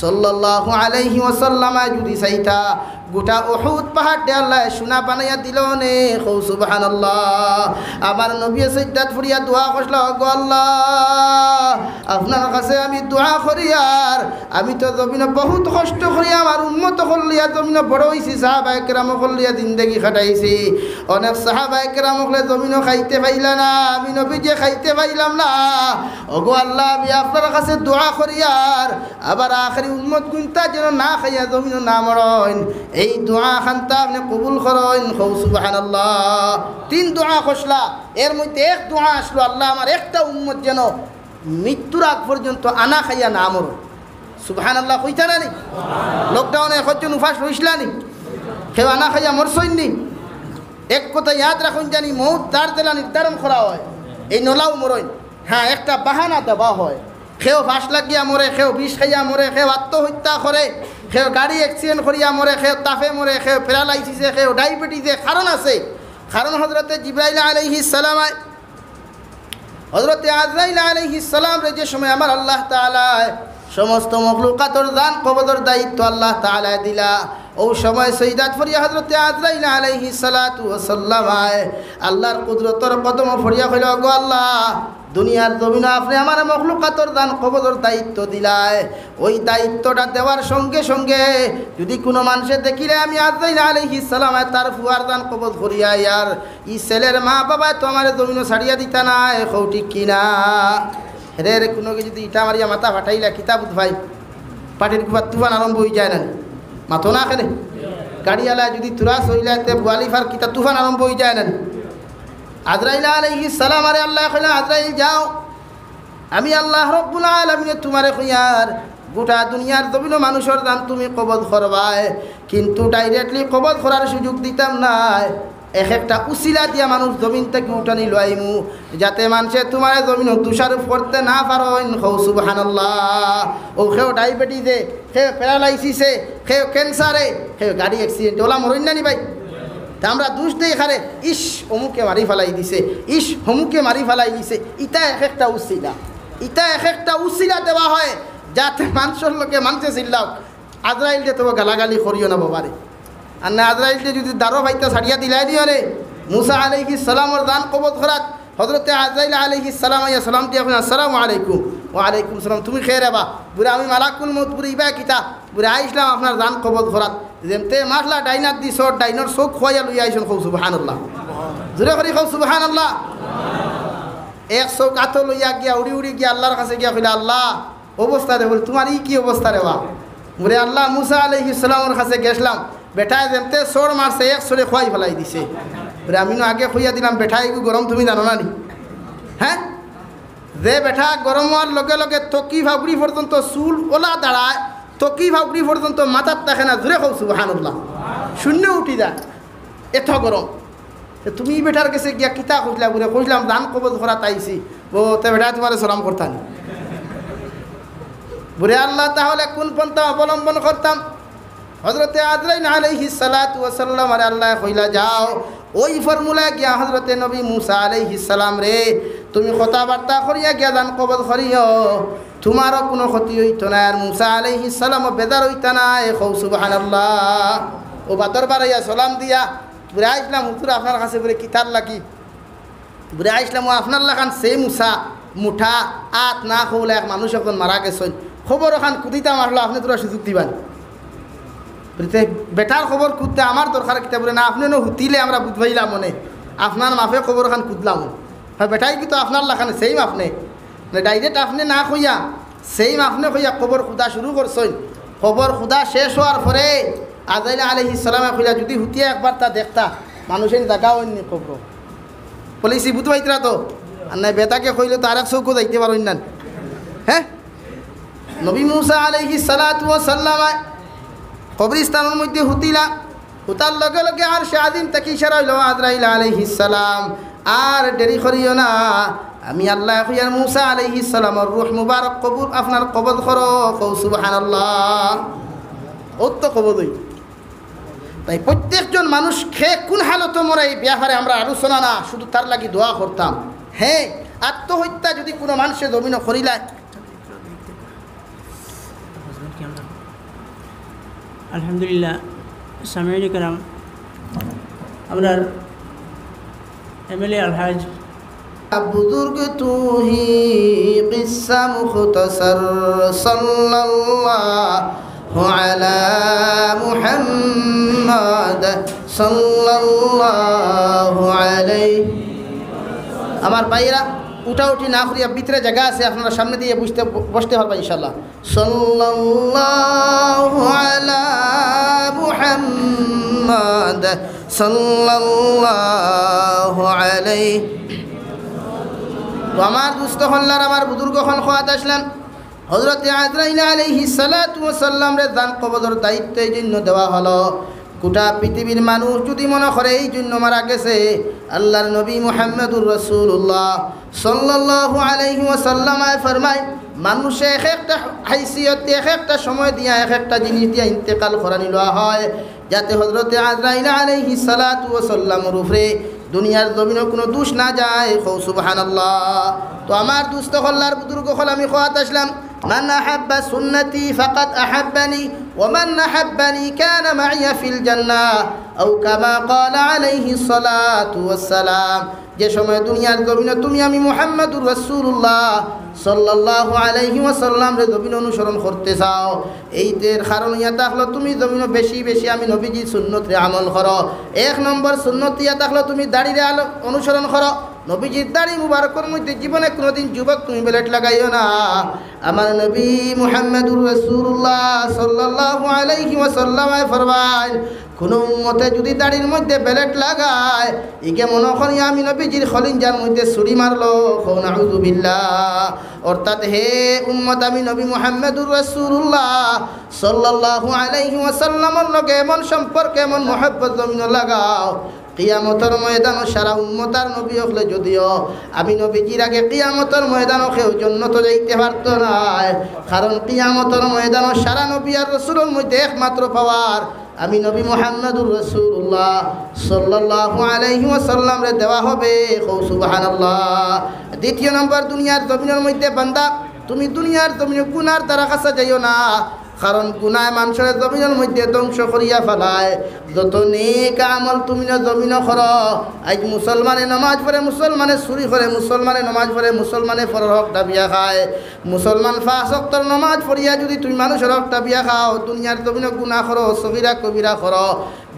সাল্লাল্লাহু আলাইহি ওয়াসাল্লাম যদি চাইতা গোটা উহুদ পাহাড়ে আল্লাহ সোনা বানাইয়া দিল নে কও সুবহানাল্লাহ আমার নবী সিদ্দাত ফুরিয়া দোয়া করল গো আল্লাহ আপনার কাছে আমি দোয়া করি আর আমি তো জমিনে বহুত কষ্ট করি আমার উম্মত হলিয়া জমিনে বড় হইছি সাহাবায়ে কেরাম হলিয়া জিন্দেগি কাটাইছি অনেক সাহাবায়ে কেরাম হলে জমিনে খাইতে পাইলা না আমি নবী যে খাইতে পাইলাম না ওগো আল্লাহ আমি আপনার কাছে দোয়া করি আর আবার আখেরি উম্মত গুনতা যেন না খাইয়া জমিনে না মরণ এই দোয়া খানতা আপনি কবুল করেন কও সুবহানাল্লাহ 3 দোয়া খসলা এর মধ্যে এক দোয়া আসলো আল্লাহ আমার একটা উম্মত যেন মৃত্যুর আগ পর্যন্ত আনা খাইয়া না মরো সুবহানাল্লাহ কইতা না নি লকডাউনে কতজন উপাস রইছলা নি কেউ আনা খাইয়া মরছইন নি এক কথা ইয়াদ রাখুন জানি মৌত তার দেলা নির্ধারণ করা হয় এই নলাও মরইন হ্যাঁ একটা বাহানা দেওয়া হয় কেউ ফাঁস লাগিয়া মরে কেউ বিষ খাইয়া মরে কেউ আত্মহত্যা করে কেউ গাড়ি অ্যাক্সিডেন্ট করিয়া মরে কেউ তাফে মরে কেউ প্যারালাইসিসে কেউ ডায়াবেটিসে কারণ আছে কারণ হজরতে জিব্রাইল আলাইহিস সালাম হজরতে আজরাইল আলাইহিস সালাম রে যে সময় আমার আল্লাহ তাআলা সমস্ত মখলুকাতর দান কবজর দায়িত্ব আল্লাহ তাআলা দিলা ও সময় সৈদাত ফরিয়া হজরতে আজরাইল আলাইহিস সালাতু ওয়াস সালাম আল্লাহর কুদরতর কদম ফরিয়া কইল গো আল্লাহ দুনিয়ার জমিনে আপনি আমার মখলুকাতর দান কবজর দায়িত্ব দিলায় ওই দায়িত্বটা দেওয়ার সঙ্গে সঙ্গে যদি কোনো মানুষের দেখিলে আমি আজরাইল আলাইহিস সালাম তার ফুয়ার দান কবজ করিয়া আর ই ছেলের মা বাবা তো আমার জমিনে ছাড়িয়া দিতা না কও ঠিক কিনা রে কোনো যদি ইটা মারিয়া মাথা ফাটাইলা কিতাব ভাই পাটির কুয়ার তুফান আরম্ভ হয়ে যায় না মাথো না খেলে গাড়িওয়ালা যদি তুরাস হইলে বুয়ালিফার কিতা তুফান আরম্ভ হয়ে যায় না আজরাইল আলাইহিস সালাম আরে আল্লাহ কইলা আজরাইল যাও আমি আল্লাহ রব্বুল আলামিন তোমারে কইয়ার গোটা দুনিয়ার জমিন মানুষের দান তুমি কবজ করবায় কিন্তু ডাইরেক্টলি কবজ করার সুযোগ দিতাম না এক একটা উসিলা দিয়া মানুষ জমিন থেকে উঠানি লইমু যাতে মানুষে তোমার জমিন তুষারোপ করতে না পারেন কও সুবহানাল্লাহ ও কেউ ডায়াবেটিসে কেউ প্যারালাইসিসে কেউ ক্যান্সারে কেউ গাড়ি অ্যাক্সিডেন্ট ওলা মরইন না নি ভাই তা আমরা দোষ দেই খারে ইস অমুকে মারি ফেলাই দিছে ইস হমুকে মারি ফেলাই দিছে ইটা এক একটা উসিলা ইটা এক একটা উসিলা দেওয়া হয় যাতে মানুষের লোকে মানুষে চিল্লাও আজরাইলকে তো গালাগালি করিও না বাবারে আর না আজরাইলকে যদি দারো ভাইটা ছাড়িয়া দিলাই দিও রে মুসা আলাইহিস সালামর দান কবজ করাত হজরতে আজরাইল আলাইহিস সালাম আইয়া সালাম দিয়া আসসালামু আলাইকুম ওয়া আলাইকুম সালাম তুমি খেয়ে রেবা বুড়া আমি মালাকুল মউত বুড়ি ইবা কিতা বুড়া আইসলাম আপনার দান কবজ করাত যেমতে মাসলা ডাইনার দি সর ডাইনর চোখ খোয়াইয়া লইয়া আইসন কও সুবহানাল্লাহ জোরে করে কও সুবহানাল্লাহ এক চোখ আতো লইয়া গিয়া উড়ি উড়ি গিয়া আল্লাহর কাছে গিয়া কইলা আল্লাহ অবস্থা রে বল তোমার ই কি অবস্থা রে বা বলে আল্লাহ মুসা আলাইহিস সালামের কাছে গেছলাম বেটায় যেমতে সোর মারছে এক সোরে খোয়াই ফেলাই দিছে বলে আমি আগে খুইয়া দিলাম বেটায় গরম তুমি জানো না নি হ্যাঁ যে বেটা গরম হওয়ার লগে লগে তকি ভাবড়ি পর্যন্ত চুল ওলা দাঁড়ায় তকি ভাবড়ি পর্যন্ত মাথার থাকে না জোরে কও সুবহানাল্লাহ শূন্য উঠি যায় এত গরম তুমি বেটার কাছে গিয়া কিতা কইলা বলে কইলাম দান কবজ করা তাইছি ও তে বেটা তোমার সালাম করতানি বুড়ে আল্লাহ তাহলে কোন পন্থা অবলম্বন করতাম? হজরতে আজরাইল আলাইহিস সালাতু ওয়াস সালাম আরে আল্লাহ কইলা যাও ওই ফর্মুলা গিয়া হজরতে নবী মুসা আলাইহিস সালাম রে তুমি কথাবার্তা করিয়া গিয়া দান কবজ করিও, তোমারও কোনো ক্ষতি হইতো না। আর মুসা আলাইহিস সালাম বেদার হইতা না। কও সুবহানাল্লাহ। ও বাদর বাড়াইয়া সালাম দিয়া বুড়ে আইসলাম হুজুর আপনার কাছে বলে কিতার লাগি বুড়ে আইসলাম ও আপনার লাগান সে মুসা মুঠা আত না খোলা এক মানুষ এখন মারা গেছেন খবর ওখান কুদিতা মারলো আপনি তোরা সুযোগ দিবান বেটার খবর কুদতে আমার দরকার কিতা বলে না আপনি হুতিলে আমরা বুঝবাইলাম মনে আপনার মাফে খবর ওখান কুদলাম হয় বেটাই কিন্তু আপনার লাখানে সেই আপনি ডাইরেক্ট আপনি না কইয়া সেই আপনি কইয়া খবর খুদা শুরু করছেন। খবর খুদা শেষ হওয়ার পরে আজরাইল আলাইহিস সালামে কইলা যদি হুতিয়া একবার তা দেখতা মানুষের জায়গা হয়নি খবর পলিসি বুঝবাইতরা তো আর নাই বেটাকে কইলে তো আরেক চৌকো যাইতে পারেন না। হ্যাঁ নবী মুসা আলাইহিস সালাতু ওয়াস সালাম কবরস্থানের মধ্যে হুতিলা হুতার লগে লগে আর সে আদিম তাকে ইশারা হইল আজরাইল আলাইহিস সালাম আর দেরি করিও না আমি আল্লাহ কইয়ার মুসা আলাইহিস সালামের রূহ মুবারক কবুল আপনার কবজ করো। কও সুবহানাল্লাহ। অত কবজ হই তাই প্রত্যেকজন মানুষ খেয়ে কোন হালত মরে এই ব্যাপারে আমরা আলোচনা না শুধু তার লাগি দোয়া করতাম। হ্যাঁ আত্মহত্যা যদি কোনো মানুষের জমিন করিলায় আলহামদুলিল্লাহ সামিউল কালাম আমরা এমএলএ আলহাজ बुजुर्ग तू ही किस्सा मुख्तसर सल्लल्लाहु अला मुहम्मद सल्लल्लाहु अलैहि। আমার ভাইরা উঠা উঠি না করিয়া ভিতরে জায়গা আছে আপনারা সামনে দিয়ে বসতে পারবেন ইনশাআল্লাহ। সাল্লাল্লাহু আলা মুহাম্মদ সাল্লাল্লাহু আলাইহি। তো আমার দুস্থ হল্লার আমার বুজুর্গ খন খোয়াত আসলেন হজরতে আজরাইল আলাইহিস সালাতু ওয়াস সালাম রে দান কবজের দায়িত্ব এই জন্য দেওয়া হলো গোটা পৃথিবীর মানুষ যদি মনে করে এই জন্য মারা গেছে আল্লাহর নবী মুহাম্মদুর রাসূলুল্লাহ সাল্লাল্লাহু আলাইহি ওয়াসাল্লাম ফরমায় মানুষে এক একটা হাইসিয়তে এক একটা সময় দিয়া এক একটা জিনিস দিয়া ইন্তেকাল করানি লওয়া হয় যাতে হজরতে আজরাইল আলাইহিস সালাতু ওয়াস সালামের উপরে দুনিয়ার জমিনে কোনো দোষ না যায়। কও সুবহানাল্লাহ। তো আমার দুস্থ হল্লার বুজুর্গ হল আমি খোয়াত আসলাম মান আহাব্বা সুন্নতি ফাকাদ আহাব্বানি ওয়া মান আহাব্বানি কানা মাইয়া ফিল জান্নাহ আও কামা ক্বালা আলাইহিস সালাতু ওয়াস সালাম। যে সময় দুনিয়ার জমিনে তুমি আমি মুহাম্মদুর রাসূলুল্লাহ সাল্লাল্লাহু আলাইহি ওয়াসাল্লাম রে জমিন অনুসরণ করতে চাও এইটের কারণ ইয়া থাকলো তুমি জমিন বেশি বেশি আমি নবীজি সুন্নত রে আমল করো। এক নম্বর সুন্নত ইয়া থাকলো তুমি দাড়ি রে অনুসরণ করো। নবীজির দাড়ি মুবারকের মধ্যে জীবনে কোনোদিন যুবক তুমি বেলেট লাগাইও না। আমার নবী মুহাম্মদুর রাসূলুল্লাহ সাল্লাল্লাহু আলাইহি ওয়াসাল্লাম ফরমায় কোন উম্মতে যদি দাড়ির মধ্যে বেলেট লাগায় ইকে মনে করি আমি নবীজির খলিঞ্জার মধ্যে ছুরি মারলো। নাউযু বিল্লাহ। অর্থাৎ হে উম্মত আমি নবী মুহাম্মদুর রাসূলুল্লাহ সাল্লাল্লাহু আলাইহি ওয়াসাল্লামের লগে এমন সম্পর্ক এমন মহব্বত জমিন লাগাও কিয়ামতের ময়দানও সারা উম্মতার নবী হলে যদিও আমি নবীজির আগে কিয়ামতের ময়দানও কেউ জান্নাত যাইতে পারত না। কারণ কিয়ামতের ময়দানও সারা নবী আর রাসূলের মধ্যে একমাত্র পাওয়ার আমি নবী মুহাম্মদুর রাসূলুল্লাহ সাল্লাল্লাহু আলাইহি ওয়াসাল্লাম রে দেওয়া হবে। কও সুবহানাল্লাহ। দ্বিতীয় নম্বর দুনিয়ার জমিনের মধ্যে বান্দা তুমি দুনিয়ার জমিনে গুনার দ্বারা কাছে যাইও না। কারণ গুনায় মানুষের জমিনের মধ্যে ধ্বংস করিয়া ফেলায়। যত নেক আমল তুমি জমিন করো আজ মুসলমানে নামাজ পড়ে মুসলমানে চুরি করে মুসলমানে নামাজ পড়ে মুসলমানে ফরর হক দাবিয়া খায় মুসলমান 5 ওয়াক্তের নামাজ পড়িয়া যদি তুমি মানুষের হক দাবিয়া খাও দুনিয়ার জমিনে গুনাহ করো সগীরা কবিরা করো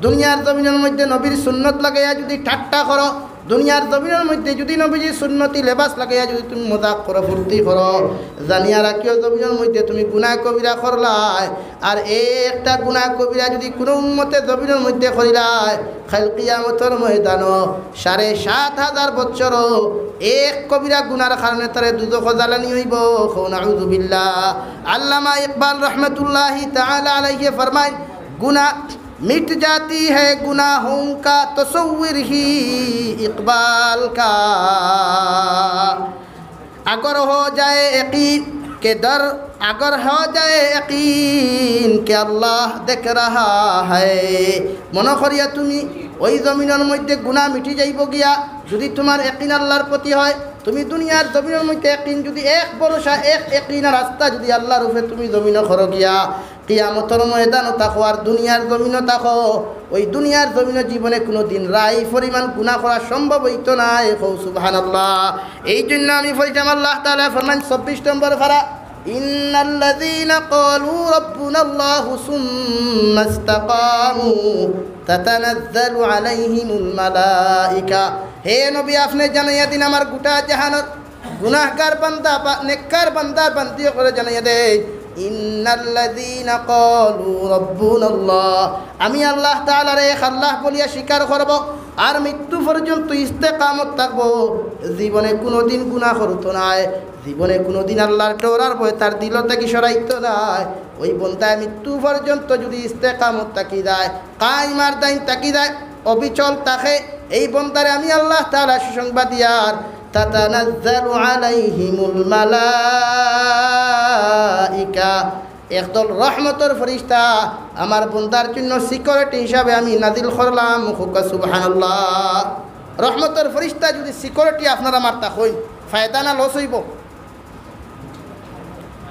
দুনিয়ার জমিনের মধ্যে নবীর সুন্নত লাগাইয়া যদি ঠাট্টা করো দুনিয়ার জমিনের মধ্যে যদি নবীজি সুন্নতি লেবাস লাগাইয়া যদি তুমি মজাক করো ফুর্তি করো জানিয়া রাখিও জমিনের মধ্যে তুমি গুনাহ কবিরা করলাই। আর একটা গুনাহ কবিরা যদি কোনো উম্মতে জমিনের মধ্যে করিলাই কাল কিয়ামতের ময়দানও ৭,৫০০০ বছর এক কবিরা গুনার কারণে তারে দুজখ জ্বালানি হইব। নাউযু বিল্লাহ। আল্লামা ইকবাল রহমতুল্লাহি তাআলা আলাইহি ফরমায় গুনাহ मिट जाती है गुनाहों का तस्वीर ही इकबाल का अगर हो जाए यकीन के डर अगर हो जाए यकीन के अल्लाह देख रहा है मनो करिया तुमी ওই জমিনের মধ্যে গুনাহ মিটি যাইব গিয়া যদি তোমার ইয়াকিন আল্লাহর প্রতি হয় তুমি দুনিয়ার জমিনের মধ্যে ইয়াকিন যদি এক ভরসা এক ইয়াকিনের রাস্তা যদি আল্লাহর উপরে তুমি জমিন করো গিয়া কিয়ামতের ময়দানও থাকো আর দুনিয়ার জমিনও থাকো ওই দুনিয়ার জমিনের জীবনে কোনো দিন রাই পরিমাণ গুনাহ করা সম্ভব হইতো না সুবহানাল্লাহ এই জন্য আমি বলতাম আল্লাহ তাআলা ফরমান ২৪ নম্বর পারা إن الذين قالوا ربنا الله ثم استقاموا تتنزل عليهم الملائكة हे नबी आपने জানাইয়া দিন আমার গোটা জাহানের গুনাহগার বান্দা বা নেককার বান্দা বান্দি করে জানাইয়া দে ইন্নাল্লাযীনা ক্বালু রাব্বুনাল্লাহ আমি আল্লাহ তাআলার এক আল্লাহ বলিয়া স্বীকার করব আর মৃত্যু পর্যন্ত ইস্তেকামত থাকব জীবনে কোনোদিন গুনাহ করতো না জীবনে কোনোদিন আল্লাহর ডরার ভয় তার দিল থেকে সরাইতো না ওই বন্দায় মৃত্যু পর্যন্ত যদি ইস্তেকামত থাকি যায় কায়েমার দাইন থাকি যায় অবিচল থাকে এই বন্দারে আমি আল্লাহ তাআলা সুসংবাদ দিয়ার তাতানাজ্জালু আলাইহিমুল মালাইকা একদল রহমতের ফেরেশতা আমার বন্দার জন্য সিকিউরিটি হিসাবে আমি নাজিল করলাম সুবহানাল্লাহ রহমতের ফেরেশতা যদি সিকিউরিটি আপনারা মারতা হই ফায়দা না লস হইব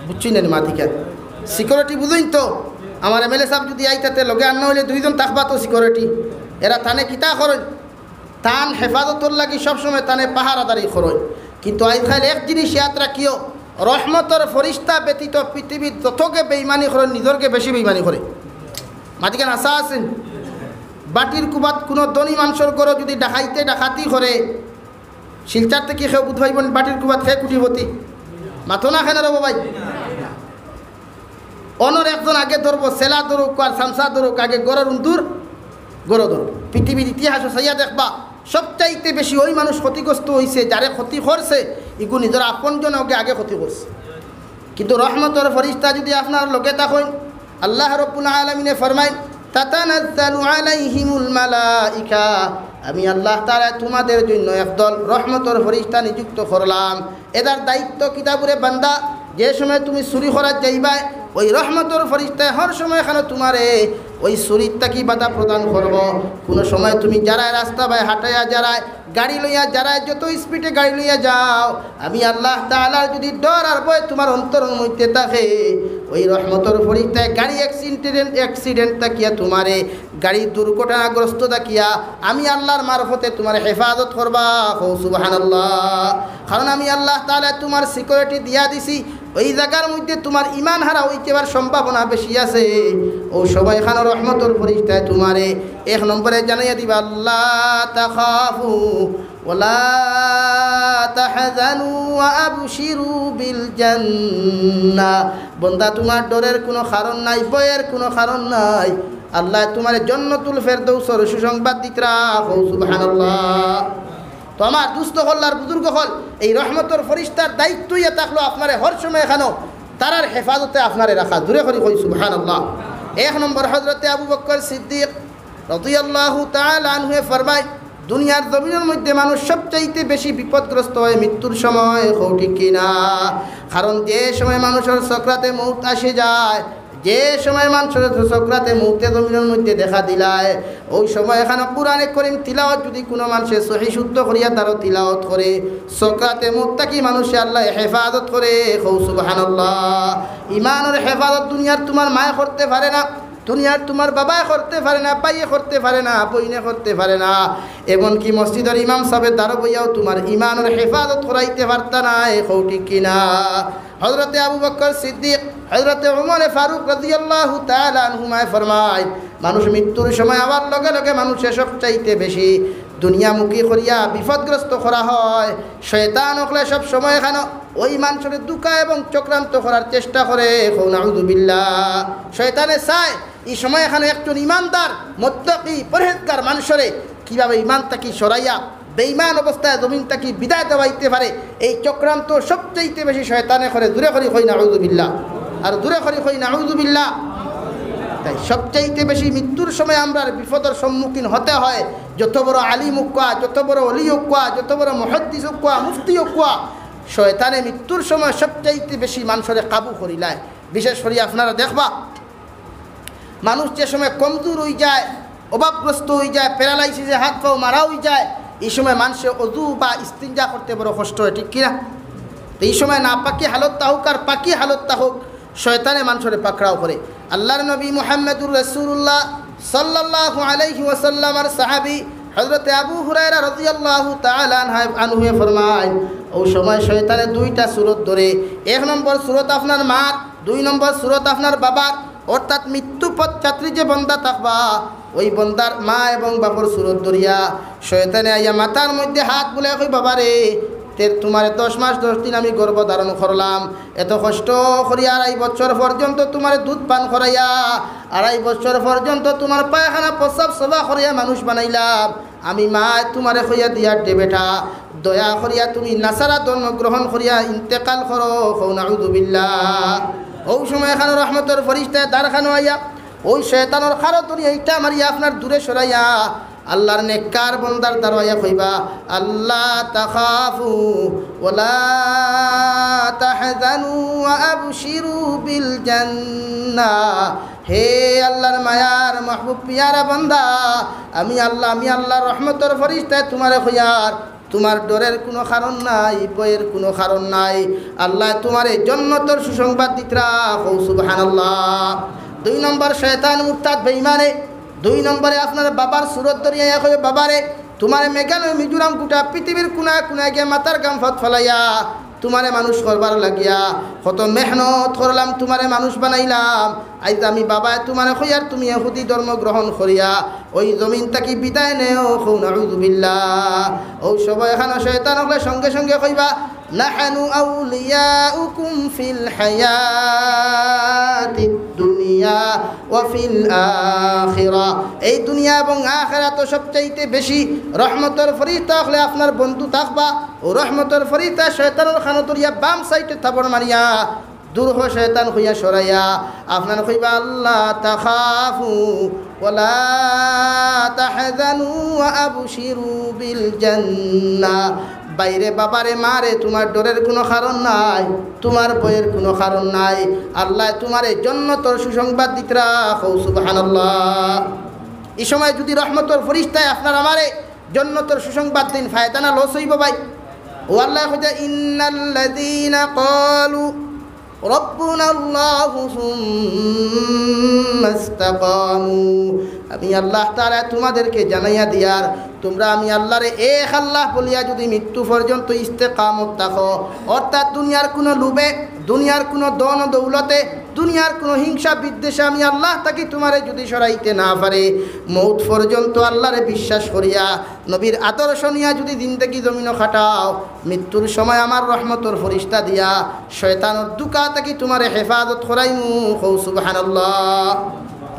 বুঝছেন না মাতিকা সিকিউরিটি বুঝুন তো আমার এমএলএ সাহেব যদি আইতাতে লগে আন্ন হইলে দুইজন থাকবা তো সিকিউরিটি এরা থানে কিতা করেন তান হেফাজতর লাগি সবসময় তানে পাহারাদারি করেন কিন্তু আজকাল এক জিনিস ইয়াদ রাখিও রহমতের ফরিস্তা ব্যতীত পৃথিবীর যতকে বেইমানি করেন নিজরকে বেশি বেইমানি করে মাতিকান আশা আছেন বাটির কুবাত কোনো ধনী মানুষের ঘরে যদি ডাকাতি করে শিলচার থেকে খেয়ে বুধ ভাইবেন বাটির কুবাত খেয়ে কুটিপতি মাথো না খেয়ে রব ভাই অনর একজন আগে ধরবো সেলা ধরুক আর সামসা ধরুক আগে গড়ের উন্দুর গড় ধরুক পৃথিবীর ইতিহাস সাইয়া দেখবা সবচাইতে বেশি ওই মানুষ ক্ষতিগ্রস্ত হয়েছে যারে ক্ষতি করছে এগু নিজের আপনজন ওকে আগে ক্ষতি করছে কিন্তু রহমতের ফরিস্তা যদি আপনার লোকে থাকেন আল্লাহ রাব্বুল আলামিনে ফরমায় তাতানাজ্জালু আলাইহিমুল মালাইকা আমি আল্লাহ তাআলা তোমাদের জন্য একদল রহমতের ফরিস্তা নিযুক্ত করলাম এদের দায়িত্ব কিতাবুরে বান্দা যে সময় তুমি চুরি করার যাইবা ওই রহমতের ফরিস্তা হর সময় এখানে তোমারে ওই চুরির কি বাধা প্রদান করব কোনো সময় তুমি যারায় রাস্তা বাই হাঁটাইয়া যারায় গাড়ি লইয়া যারায় যত স্পিডে গাড়ি লইয়া যাও আমি আল্লাহ তাআলার যদি ডর আর ভয় তোমার অন্তরের মধ্যে থাকে ওই রহমতের ফরিস্তায় গাড়ি অ্যাক্সিডেন্ট তাকিয়া তোমারে গাড়ি দুর্ঘটনাগ্রস্ত তাকিয়া আমি আল্লাহর মারফতে তোমার হেফাজত করবা সুবহানাল্লাহ কারণ আমি আল্লাহ তাআলা তোমার সিকিউরিটি দিয়া দিছি ওই জায়গার মধ্যে তোমার ইমান হারা হইতেবার সম্ভাবনা বেশি আছে ও সবাই এখানে রহমতের ফরিস্তায় তোমারে এক নম্বরে জানাইয়া দিবা আল্লাহ তাখাফু ওয়ালা তাহজানু ওয়া আবশিরু বিল জান্নাহ বন্দা তোমার ডরের কোনো কারণ নাই ভয়ের কোনো কারণ নাই আল্লাহ তোমার জান্নাতুল ফেরদৌসের সুসংবাদ দিতরা সুবহানাল্লাহ তো আমার দুস্থ হল্লার বুজুর্গ হল এই রহমতের ফরিস্তার দায়িত্ব ইয়ে থাকলো আপনারে হর সময় এখানো তারার হেফাজতে আপনারে রাখা দূরে করি কই সুবহানাল্লাহ এক নম্বর হযরতে আবু বকর সিদ্দিক রাদিয়াল্লাহু তাআলা আনহু ফরমায় দুনিয়ার জমিনের মধ্যে মানুষ সবচাইতে বেশি বিপদগ্রস্ত হয় মৃত্যুর সময় ঠিক কিনা কারণ যে সময় মানুষের সকরাতে মউত আসে যায় যে সময় মানুষের সকরাতে মউতে জমিনের মধ্যে দেখা দিলায় ওই সময় এখানে কুরআনে কারীম তিলাওয়াত যদি কোনো মানুষের সহি শুদ্ধ করিয়া তারও তিলাওয়াত করে সকরাতে মউতটা কি মানুষে আল্লাহ হেফাজত করে সুবহানাল্লাহ ইমানের হেফাজত দুনিয়ার তোমার মায়ে করতে পারে না দুনিয়ার তোমার বাবায় করতে পারে না পাইয়ে করতে পারে না বইনে করতে পারে না এমনকি মসজিদের ইমাম সাহেবের দ্বারা বইয়াও তোমার ইমানের হেফাজত করাইতে পারতা না ঠিক কিনা হযরতে আবু বকর সিদ্দিক হযরতে উমর ফারুক রাদিয়াল্লাহু তাআলা আনহুমায় ফরমায় মানুষ মৃত্যুর সময় আবার লগে লগে মানুষের সবচাইতে বেশি দুনিয়ামুখী করিয়া বিপদগ্রস্ত করা হয় শয়তান হলে সব সময় এখানে ওই মানুষের দুকা এবং চক্রান্ত করার চেষ্টা করে নাউযুবিল্লাহ শয়তানে চায় এই সময় এখানে একজন ইমানদার মুত্তাকি পরহেজগার মানুষরে কীভাবে ইমানটাকে সরাইয়া বেঈমান অবস্থায় জমিনটাকে বিদায় দেওয়াইতে পারে এই চক্রান্ত সবচাইতে বেশি শয়তানে করে দূরে করি হই নাউযুবিল্লাহ আর দূরে করি হই নাউযুবিল্লাহ তাই সবচাইতে বেশি মৃত্যুর সময় আমরা বিপদের সম্মুখীন হতে হয় যত বড় আলিম হোক যত বড় অলি হোক যত বড় মুহাদ্দিস হোক মুফতি হোক শয়তানে মৃত্যুর সময় সবচাইতে বেশি মানুষের কাবু করিলায়। বিশেষ করে আপনারা দেখবা মানুষ যে সময় কমজোর হয়ে যায়, অভাবগ্রস্ত হয়ে যায়, প্যারালাইসিসে হাত পাও মারা হয়ে যায়, এই সময় মানুষের অজু বা ইস্তিনজা করতে বড় কষ্ট হয়, ঠিক কিনা? এই সময় না পাকি হালত তাহুক আর পাকি হালত তাহুক শয়তানে মানুষের পাকড়াও করে। আল্লাহর নবী মুহাম্মদুর রাসূলুল্লাহ সাল্লাল্লাহু আলাইহি ওয়াসাল্লামের সাহাবী হযরত আবু হুরায়রা রাদিয়াল্লাহু তাআলা আনহু ফরমায়, ওই সময় শয়তানে দুইটা সূরত ধরে। এক নম্বর সূরত আপনার মার, দুই নম্বর সূরত আপনার বাবার, অর্থাৎ মৃত্যু পথযাত্রী যে বন্দা থাকবা ওই বন্দার মা এবং বাবার সূরত ধরিয়া শয়তানে আইয়া মাথার মধ্যে হাত বুলে কই, বাবারে তোমার 10 মাস 10 দিন আমি গর্ভ ধারণ করলাম, এত কষ্ট করিয়া 2.5 বছর পর্যন্ত তোমার দুধ পান করাইয়া 2.5 বছর পর্যন্ত তোমার পায়খানা প্রস্রাব সভা করিয়া মানুষ বানাইলাম, আমি মা তোমারে কইয়া দিয়া দে বেটা, দয়া করিয়া তুমি নাসারা ধর্ম গ্রহণ করিয়া ইন্তেকাল করো, নাউযু বিল্লাহ। ওই সময় এখানে রহমতের ফরিস্তায় দ্বারখানো আইয়া ওই শয়তানের খারো তুমি এইটা মারিয়া আপনার দূরে সরাইয়া আল্লাহর নেককার বন্দার দাঁড়াইয়া কইবা, আল্লাহ তাখাফু ওয়ালা তাহজানু ওয়া আবশিরু বিল জান্নাহ। হে আল্লাহর মায়ার মাহবুব পিয়ারা বান্দা, আমি আল্লাহর রহমতের ফরিস্তায় তোমারে কইয়ার, তোমার ডরের কোনো কারণ নাই, ভয়ের কোনো কারণ নাই, আল্লাহ তোমার এই জান্নাতের সুসংবাদ দিতরা, সুবহানাল্লাহ। 2 নম্বর শয়তান মুরতাদ বেঈমানে 2 নম্বরে আপনার বাবার সুরত ধরিয়া কই, বাবারে তোমার মেঘালয় মিজোরাম গোটা পৃথিবীর কোনায় কোনায় গিয়ে মাথার গাম ফত ফলাইয়া তোমারে মানুষ করবার লাগিয়া কত মেহনত করলাম, তোমারে মানুষ বানাইলাম, আজ আমি বাবা তোমারে কইয়ার তুমি ইহুদি ধর্ম গ্রহণ করিয়া ওই জমিন তাকি বিদায় নেও, নাউযু বিল্লাহ। ও সবাই এখানে শয়তান হলে সঙ্গে সঙ্গে কইবা, নাহানু আউলিয়াউকুম ফিল হায়াতিদ দুনিয়া ওয়া ফিল আখিরাহ। এই দুনিয়া এবং আখিরাত সবচাইতে বেশি রহমতের ফরিস্তা হলে আপনার বন্ধু থাকবা, ও রহমতের ফরিস্তা শয়তানের খানতরিয়া বাম সাইডে থাপড় মারিয়া দূর হ শয়তান হইয়া সরাইয়া আপনার কইবা, আল্লাহ তাখাফু ওয়ালা তাহজানু ওয়া আবশিরু বিল জান্নাহ। বাইরে বাবারে মারে তোমার ডরের কোনো কারণ নাই, তোমার ভয়ের কোনো কারণ নাই, আল্লাহ তোমার এই জান্নাতের সুসংবাদ দিতরা, সুবহানাল্লাহ। এই সময় যদি রহমতের ফরিস্তায় আপনার আমারে জান্নাতের সুসংবাদ দিন, ফায়দা না লস হইব ভাই? ও আল্লাহ কইতা, ইন্নাল্লাযীনা ক্বালু রব্বুনা আল্লাহু সুম্মা ইসতাকামু। আমি আল্লাহ তাআলা তোমাদেরকে জানাইয়া দিয়ার, তোমরা আমি আল্লাহরে এক আল্লাহ বলিয়া যদি মৃত্যু পর্যন্ত ইস্তেকামত থাকো, অর্থাৎ দুনিয়ার কোনো লোভে, দুনিয়ার কোনো দন দৌলতে, দুনিয়ার কোনো হিংসা বিদ্বেষে আমি আল্লাহ তাকে তোমারে যদি সরাইতে না পারে, মৌত পর্যন্ত আল্লাহরে বিশ্বাস করিয়া নবীর আদর্শ নিয়া যদি জিন্দেগি জমিন খাটাও, মৃত্যুর সময় আমার রহমতর ফরিস্তা দিয়া শয়তানের দুকা তাকে তোমারে হেফাজত করাইমু, সুবহানাল্লাহ।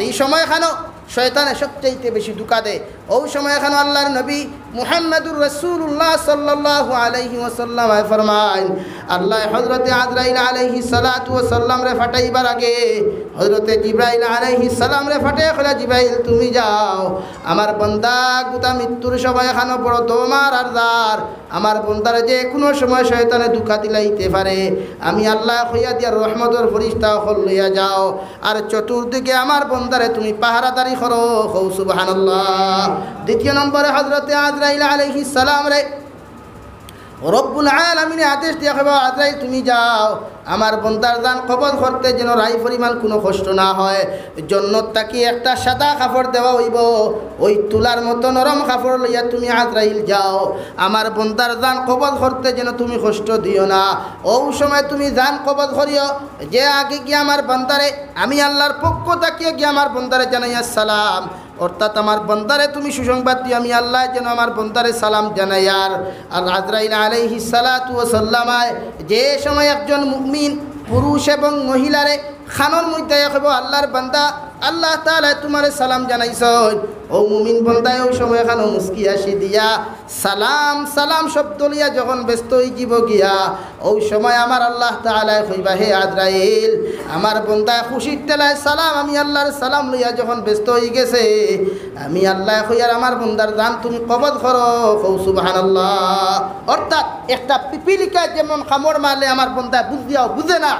এই সময় খানো শয়তানে সবচাইতে বেশি দুকা দেয়। ওই সময় এখানে আল্লাহর নবী মুহাম্মদুর রাসূলুল্লাহ সাল্লাল্লাহু আলাইহি ওয়াসাল্লাম ফরমায়, আল্লাহ হযরতে আজরাইল আলাইহিস সালাতু ওয়াস সালাম রে ফাটাইবার আগে হযরতে জিবরাইল আলাইহিস সালাম রে ফাটাই কইলা, জিবরাইল তুমি যাও, আমার বান্দা গুতা মৃত্যুর সময় এখানে বড় তোমার আরদার, আমার বান্দার যে কোনো সময় শয়তানে দুকা দিলাইতে পারে, আমি আল্লাহ কইয়া দিয়ার রহমতের ফেরেশতা হল লইয়া যাও, আর চতুর্দিকে আমার বান্দারে তুমি পাহারাদারি করো, সুবহানাল্লাহ। দ্বিতীয় নম্বরে হযরতে আজরাইল আলাইহিস সালাম রে রব্বুল আলামিনের আদেশ দিয়া কইবা, আজরাইল তুমি যাও, আমার বন্দার জান কবজ করতে যেন রাই পরিমাণ কোনো কষ্ট না হয়, জান্নাত তাকি একটা সাদা কাপড় দেওয়া হইব, ওই তুলার মতো নরম কাপড় লইয়া তুমি আজরাইল যাও, আমার বন্দার জান কবজ করতে যেন তুমি কষ্ট দিও না, ওই সময় তুমি জান কবজ করিও, যে আগে গিয়ে আমার বন্দারে আমি আল্লাহর পক্ষ তাকিয়ে গিয়ে আমার বন্দারে জানাইয়া সালাম, অর্থাৎ আমার বন্দারে তুমি সুসংবাদ দিও, আমি আল্লাহ যেন আমার বন্দারে সালাম জানাইয়ার। আর আজরাইল আলাইহিস সালাতু ওয়াস সালাম যে সময় একজন মুমিন পুরুষ এবং মহিলারে খানোর মধ্যে কইব, আল্লাহর বান্দা আল্লাহ তাআলা তোমারে সালাম জানাইছই ও মুমিন বান্দায় ওই সময় এখানে মুস্কি আসি দিয়া সালাম সালাম শব্দ লিয়া যখন ব্যস্ত হয়ে যাব গিয়া ওই সময় আমার আল্লাহ তাআলা কইবা হে আজরাইল আমার বান্দা খুশির তেলায় সালাম আমি আল্লাহর সালাম লইয়া যখন ব্যস্ত হয়ে গেছে আমি আল্লাহ কইয়ার আমার বান্দার জান তুমি কবজ করো কও সুবহানাল্লাহ। অর্থাৎ একটা পিপিলিকা যেমন কামড় মারলে আমার বান্দা বুঝিয়াও বুঝে না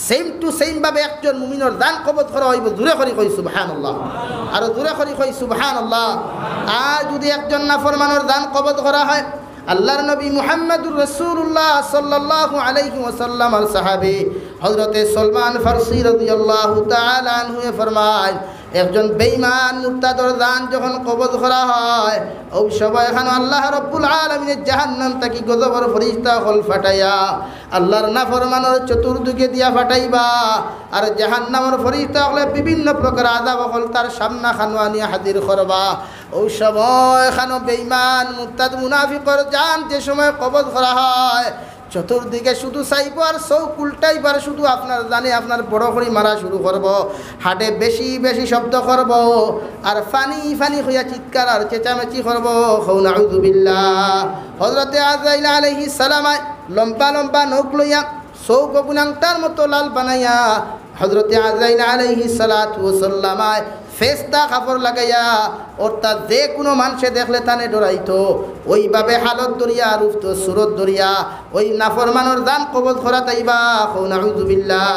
সেম টু সেম ভাবে একজন মুমিনের দান কবজ করা হইব জোরে করি কই সুবহানাল্লাহ আর জোরে করি কই সুবহানাল্লাহ। আর যদি একজন নাফরমানের দান কবজ করা হয় আল্লাহর নবী মুহাম্মদুর রাসূলুল্লাহ সাল্লাল্লাহু আলাইহি ওয়াসাল্লামের সাহাবী হযরতে সলমান ফারসি রাদিয়াল্লাহু তাআলা আনহু ফরমায় একজন বেঈমান মুরতাদর দান যখন কবজ করা হয় ওই সময় এখানে আল্লাহ রাব্বুল আলামিনের জাহান্নাম থেকে গজবের ফেরেশতা হল ফাটাইয়া আল্লাহর নাফরমানের চতুর্দিকে দিয়া ফাটাইবা আর জাহান্নামের ফেরেশতা হলে বিভিন্ন প্রকার আযাব হল তার সামনা খানওয়ানিয়া হাজির করবা ওই সময় এখানে বেঈমান মুরতাদ মুনাফিকর জান যে সময় কবজ করা হয় চতুর্দিকে শুধু চাইব আর চৌক উল্টাইবার শুধু আপনার জানে আপনার বড় করে মারা শুরু করব হাটে বেশি বেশি শব্দ করব আর ফানি ফানি হইয়া চিৎকার আর চেঁচামেচি করব নাউযু বিল্লাহ। হযরতে আজরাইল আলাইহিস সালাম লম্বা লম্বা নখ লইয়া চৌক গুনাংটার মতো লাল বানাইয়া হযরতে আজরাইল আলাইহিস সালাতু ওয়াস সালাম ফেস্তা কাপড় লাগাইয়া অর্থাৎ যে কোনো মানুষে দেখলে তানে ডরাইতো ওইভাবে হালত দরিয়া রুফতো সুরত দরিয়া ওই নাফরমানোর দান কবজ করা তাইবা নাউযু বিল্লাহ।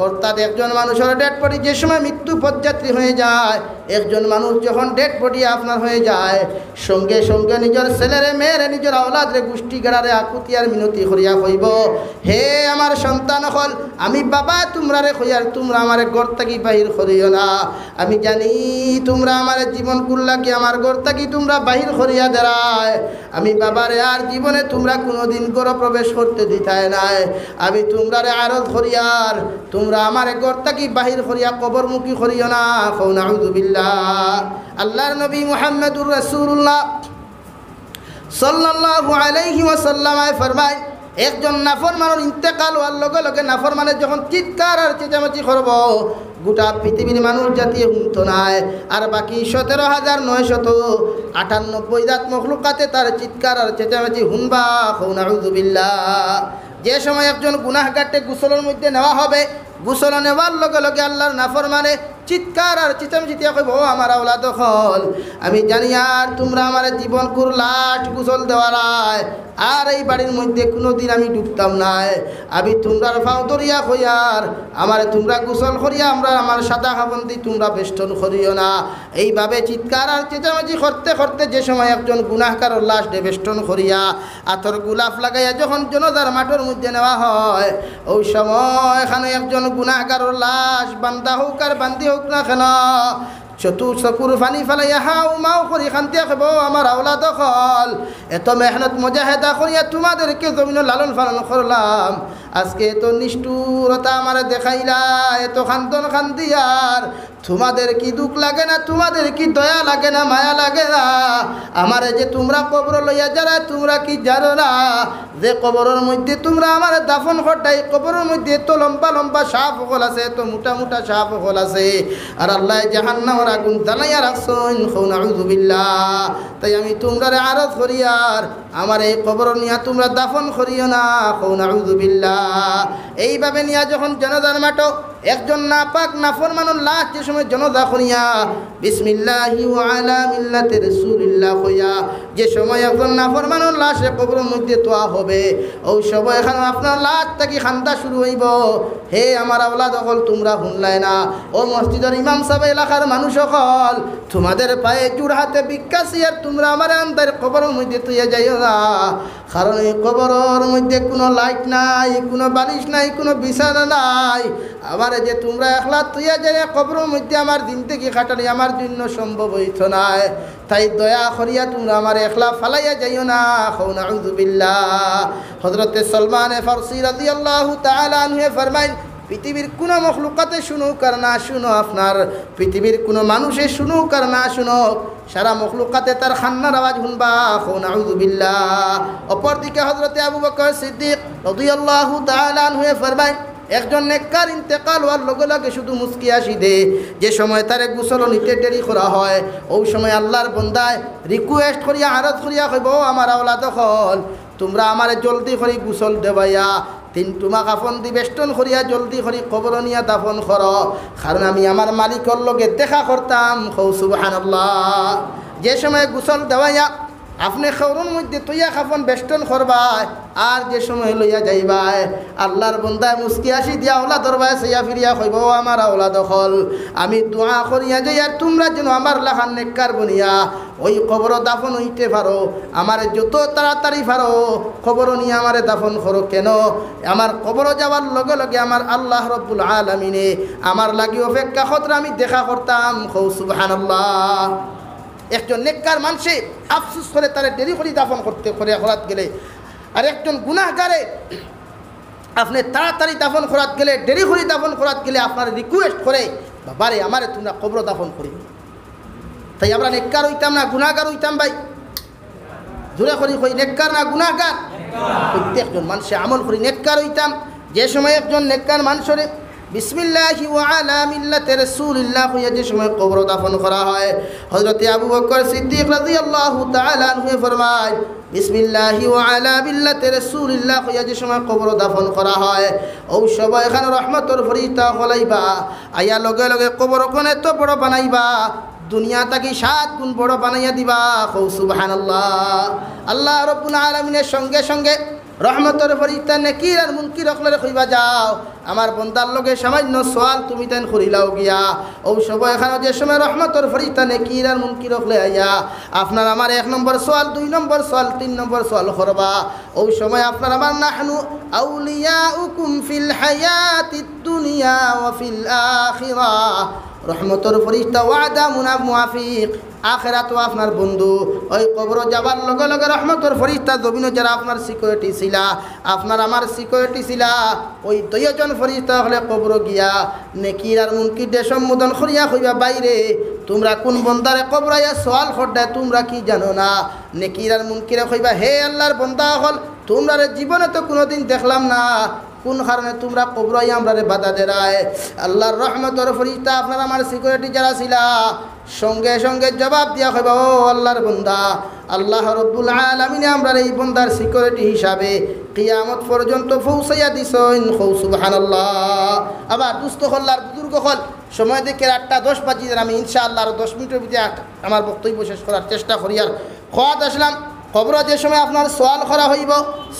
অর্থাৎ একজন মানুষের ডেড বডি যে সময় মৃত্যু পদযাত্রী হয়ে যায় একজন মানুষ যখন ডেড বডি আপনার হয়ে যায় সঙ্গে সঙ্গে নিজের ছেলেরে মেয়েরে নিজের আওলাদরে গোষ্ঠী গেড়ারে আকুতিয়ার মিনতি করিয়া কইব হে আমার সন্তান হল আমি বাবা তোমরারে কইয়ার তোমরা আমারে ঘর থাকি বাহির করিও না আমি জানি তোমরা আমার জীবন কুল্লা কি আমার ঘর থাকি তোমরা বাহির করিয়া দেরায় আমি বাবারে আর জীবনে তোমরা কোনোদিন ঘর প্রবেশ করতে দিতায় নাই আমি তোমরারে আরজ করিয়ার তোমরা আমার ঘর থাকি বাহির করিয়া কবরমুখী করিও না নাউযু বিল্লাহ। আল্লাহর নবী মুহাম্মদুর রাসূলুল্লাহ সাল্লাল্লাহু আলাইহি ওয়াসাল্লাম ফরমায় একজন নাফরমানের ইন্তেকাল হওয়ার লগে লগে নাফরমানের যখন চিৎকার আর চেঁচামেচি করব গোটা পৃথিবীর মানুষ জাতীয় হুমতো নাই আর বাকি 17,998 জাত মখলুকাতে তার চিৎকার আর চেঁচামেচি হুনবা নাউযু বিল্লাহ। যে সময় একজন গুনাহগারকে গোসলের মধ্যে নেওয়া হবে গোসল নেওয়ার লগে লগে আল্লাহর নাফরমানে চিৎকার আর চেঁচামেচি দিয়া কইব আমার আওলাদ হল আমি জানি আর তোমরা আমার জীবন কুর লাস্ট গোসল দেওয়ারায় আর এই বাড়ির মধ্যে কোনোদিন আমি ডুবতাম নাই আমি তোমরার ফাও দরিয়া কইয়ার আমার তোমরা গোসল করিয়া আমরা আমার সাদা খাবন্দি তোমরা বেষ্টন করিও না এইভাবে চিৎকার আর চেঁচামেচি করতে করতে যে সময় একজন গুনাহগারের লাশ বেষ্টন করিয়া আতর গোলাপ লাগাইয়া যখন জনতার মাঠের মধ্যে নেওয়া হয় ওই সময় এখানে একজন গুনাহগারের লাশ বান্দা হোক আর বান্দি হোক না কেন চকুর পানি ফেলাইয়া হাউ মাউ করি খান্তিয়া খাব আমার আওলাদ হল এত মেহনত মুজাহিদা করিয়া তোমাদেরকে জমিন লালন পালন করলাম আজকে এত নিষ্ঠুরতা আমার দেখাইলা এত খান্দন খান্দিয়ার তোমাদের কি দুঃখ লাগে না তোমাদের কি দয়া লাগে না মায়া লাগে না আমারে যে তোমরা কবর লইয়া যারা তোমরা কি জানো না যে কবরের মধ্যে তোমরা আমার দাফন ঘটাই কবরের মধ্যে এত লম্বা লম্বা সাপ হল আছে এত মোটা মোটা সাপ হল আছে আর আল্লাহ জাহান্নামের আগুন জ্বালাইয়া রাখছেন নাউযু বিল্লাহ। তাই আমি তোমরা আরজ করিয়ার আমার এই কবর নিয়া তোমরা দাফন করিও না নাউযু বিল্লাহ। এইভাবে নিয়া যখন জানাজার মাঠো একজন নাপাক নাফরমানুর লাশ যে সময় জনদা করিয়া বিসমিল্লাহি ওয়া আলা মিল্লাতি রাসূলিল্লাহ কইয়া যে সময় একজন নাফরমানুর লাশে কবরের মধ্যে তোয়া হবে ওই সময় এখানে আপনার লাশ থেকে খান্দা শুরু হইব হে আমার আওলাদ সকল তোমরা শুনলাই না ও মসজিদের ইমাম সাহেব এলাকার মানুষ সকল তোমাদের পায়ে জোড় হাতে বিকাশি আর তোমরা আমার আন্দার কবরের মধ্যে তুইয়া যাইও না কারণ এই কবরের মধ্যে কোনো লাইট নাই কোনো বালিশ নাই কোনো বিছানা নাই আবার যে তোমরা একলা তুইয়া যাই কবরের মধ্যে আমার দিন থেকে কাটালি আমার জন্য সম্ভব হইত নাই তাই দয়া করিয়া তোমরা আমার একলা ফালাইয়া যাইও না নাউযু বিল্লাহ। হযরতে সলমান ফারসি রাদিয়াল্লাহু তাআলা আনহু ফরমায় পৃথিবীর কোনো মখলুকাতে শুনুক আর না শুনো আপনার পৃথিবীর কোনো মানুষে শুনুক আর না শুনুক সারা মখলুকাতে তার খান্নার আওয়াজ শুনবা নাউযু বিল্লাহ। অপরদিকে হযরতে আবু বকর সিদ্দিক রাদিয়াল্লাহু তাআলা আনহু ফরমায় একজন নেককার ইন্তেকাল হওয়ার লগে লগে শুধু মুস্কি আসি দে যে সময় তারে গোসল নিতে দেরি করা হয় ওই সময় আল্লাহর বন্দায় রিকোয়েস্ট করিয়া আরজ করিয়া কইব আমার আওলাদ হল তোমরা আমারে জলদি করে গোসল দেবাইয়া 3 টুমা কাফন দি বেষ্টন করিয়া জলদি করে কবর নিয়া দাফন কর কারণ আমি আমার মালিকর লগে দেখা করতাম কও সুবহানাল্লাহ যে সময় গোসল দেওয়াইয়া আপনি খবরের মধ্যে তৈয়া খাফন বেষ্টন করবাই আর যে সময় লইয়া যাইবাই আল্লাহর বন্দায় মুস্কি আসি দিয়া ওলা দরবায় সইয়া ফিরিয়া কইব আমার ওলা দখল আমি দোয়া করিয়া যাই আর তোমরা যেন আমার লাখান নেককার বনিয়া ওই কবর দাফন হইতে পারো আমার যত তাড়াতাড়ি পারো খবর নিয়ে আমারে দাফন করো কেন আমার কবর যাওয়ার লগে লগে আমার আল্লাহ রব্বুল আলামিনে আমার লাগি অপেক্ষা খতরা আমি দেখা করতাম কও সুবহানাল্লাহ একজন নেককার মানুষে আফসোস করে তারে দেরি করে দাফন করতে করে খরাত গেলে আর একজন গুনাহগারে আপনি তাড়াতাড়ি দাফন খরাত গেলে দেরি করে দাফন খরাত গেলে আপনার রিকোয়েস্ট করে বাবারে আমারে তোমরা কবর দাফন করি তাই আমরা নেককার হইতাম না গুনাহগার হইতাম ভাই জোরে করি কই নেককার না গুনাহগার প্রত্যেকজন মানুষে আমল করি নেককার হইতাম যে সময় একজন নেককার মানুষরে বিসমিল্লাহি ওয়া আলা মিল্লাতি রাসূলিল্লাহ হইয়া যে সময় কবর দাফন করা হয় হযরত আবু বকর সিদ্দিক রাদিয়াল্লাহু তাআলা আনহু ফরমায় বিসমিল্লাহি ওয়া আলা মিল্লাতি রাসূলিল্লাহ হইয়া যে সময় কবর দাফন করা হয় ও সবাই এখানে রহমতের ফরিস্তা হলাইবা আয়া লগে লগে কবর কোনে তো বড় বানাইবা দুনিয়া তাকে 7 গুণ বড় বানাইয়া দিবা কও সুবহানাল্লাহ আল্লাহ রাব্বুল আলামিনের সঙ্গে সঙ্গে রহমতের ফরিস্তা নেকির আর মুনকির রাখলে কইবা যাও আমার বন্দার লগে সামান্য সওয়াল তুমি তেন করিলাও গিয়া ও সবাই এখানে যে সময় রহমতের ফরিস্তা নেকির আর মুনকির রাখলে আইয়া আপনার আমার 1 নম্বর সওয়াল 2 নম্বর সওয়াল 3 নম্বর সওয়াল করবা ও সময় আপনার আমার নাহনু আউলিয়াউকুম ফিল হায়াতিদ দুনিয়া ওয়া ফিল আখিরাহ রহমতের ফরিস্তা ওয়াদা মুনাফিক আখিরাত আপনার বন্ধু ওই কবর যাবার লগে লগে রহমতের ফরিস্তা জমিন যারা আপনার সিকিউরিটি ছিলা আপনার আমার সিকিউরিটি ছিলা ওই 2 জন ফরিস্তা হলে কবর গিয়া নেকির আর মুনকির দে সম্বোধন করিয়া কইবা বাইরে তোমরা কোন বন্দারে কবরাইয়া সওয়াল করদা তোমরা কি জানো না নেকির আর মুনকিরে কইবা হে আল্লাহর বন্দা হল তোমরা জীবনে তো কোনোদিন দেখলাম না কোন কারণে তোমরা কবরাই আমরারে বাধা দেরায় আল্লাহর রহমতের ফরিস্তা আপনার আমার সিকিউরিটি যারা ছিলা সঙ্গে সঙ্গে জবাব দিয়া কইবা ও আল্লাহর বান্দা আল্লাহ রব্বুল আলামিন আমরার এই বান্দার সিকিউরিটি হিসাবে কিয়ামত পর্যন্ত পৌঁছাইয়া দিছেন কও সুবহানাল্লাহ আবার দুস্থ হল্লার বুজুর্গ হল সময় দেখে 8:10 বাজি আমি ইনশাআল্লাহ আর 10 মিনিটের ভিতরে আমার বক্তব্য শেষ করার চেষ্টা করি আর খাওয়াত আসলাম কবর যে সময় আপনার সওয়াল করা হইব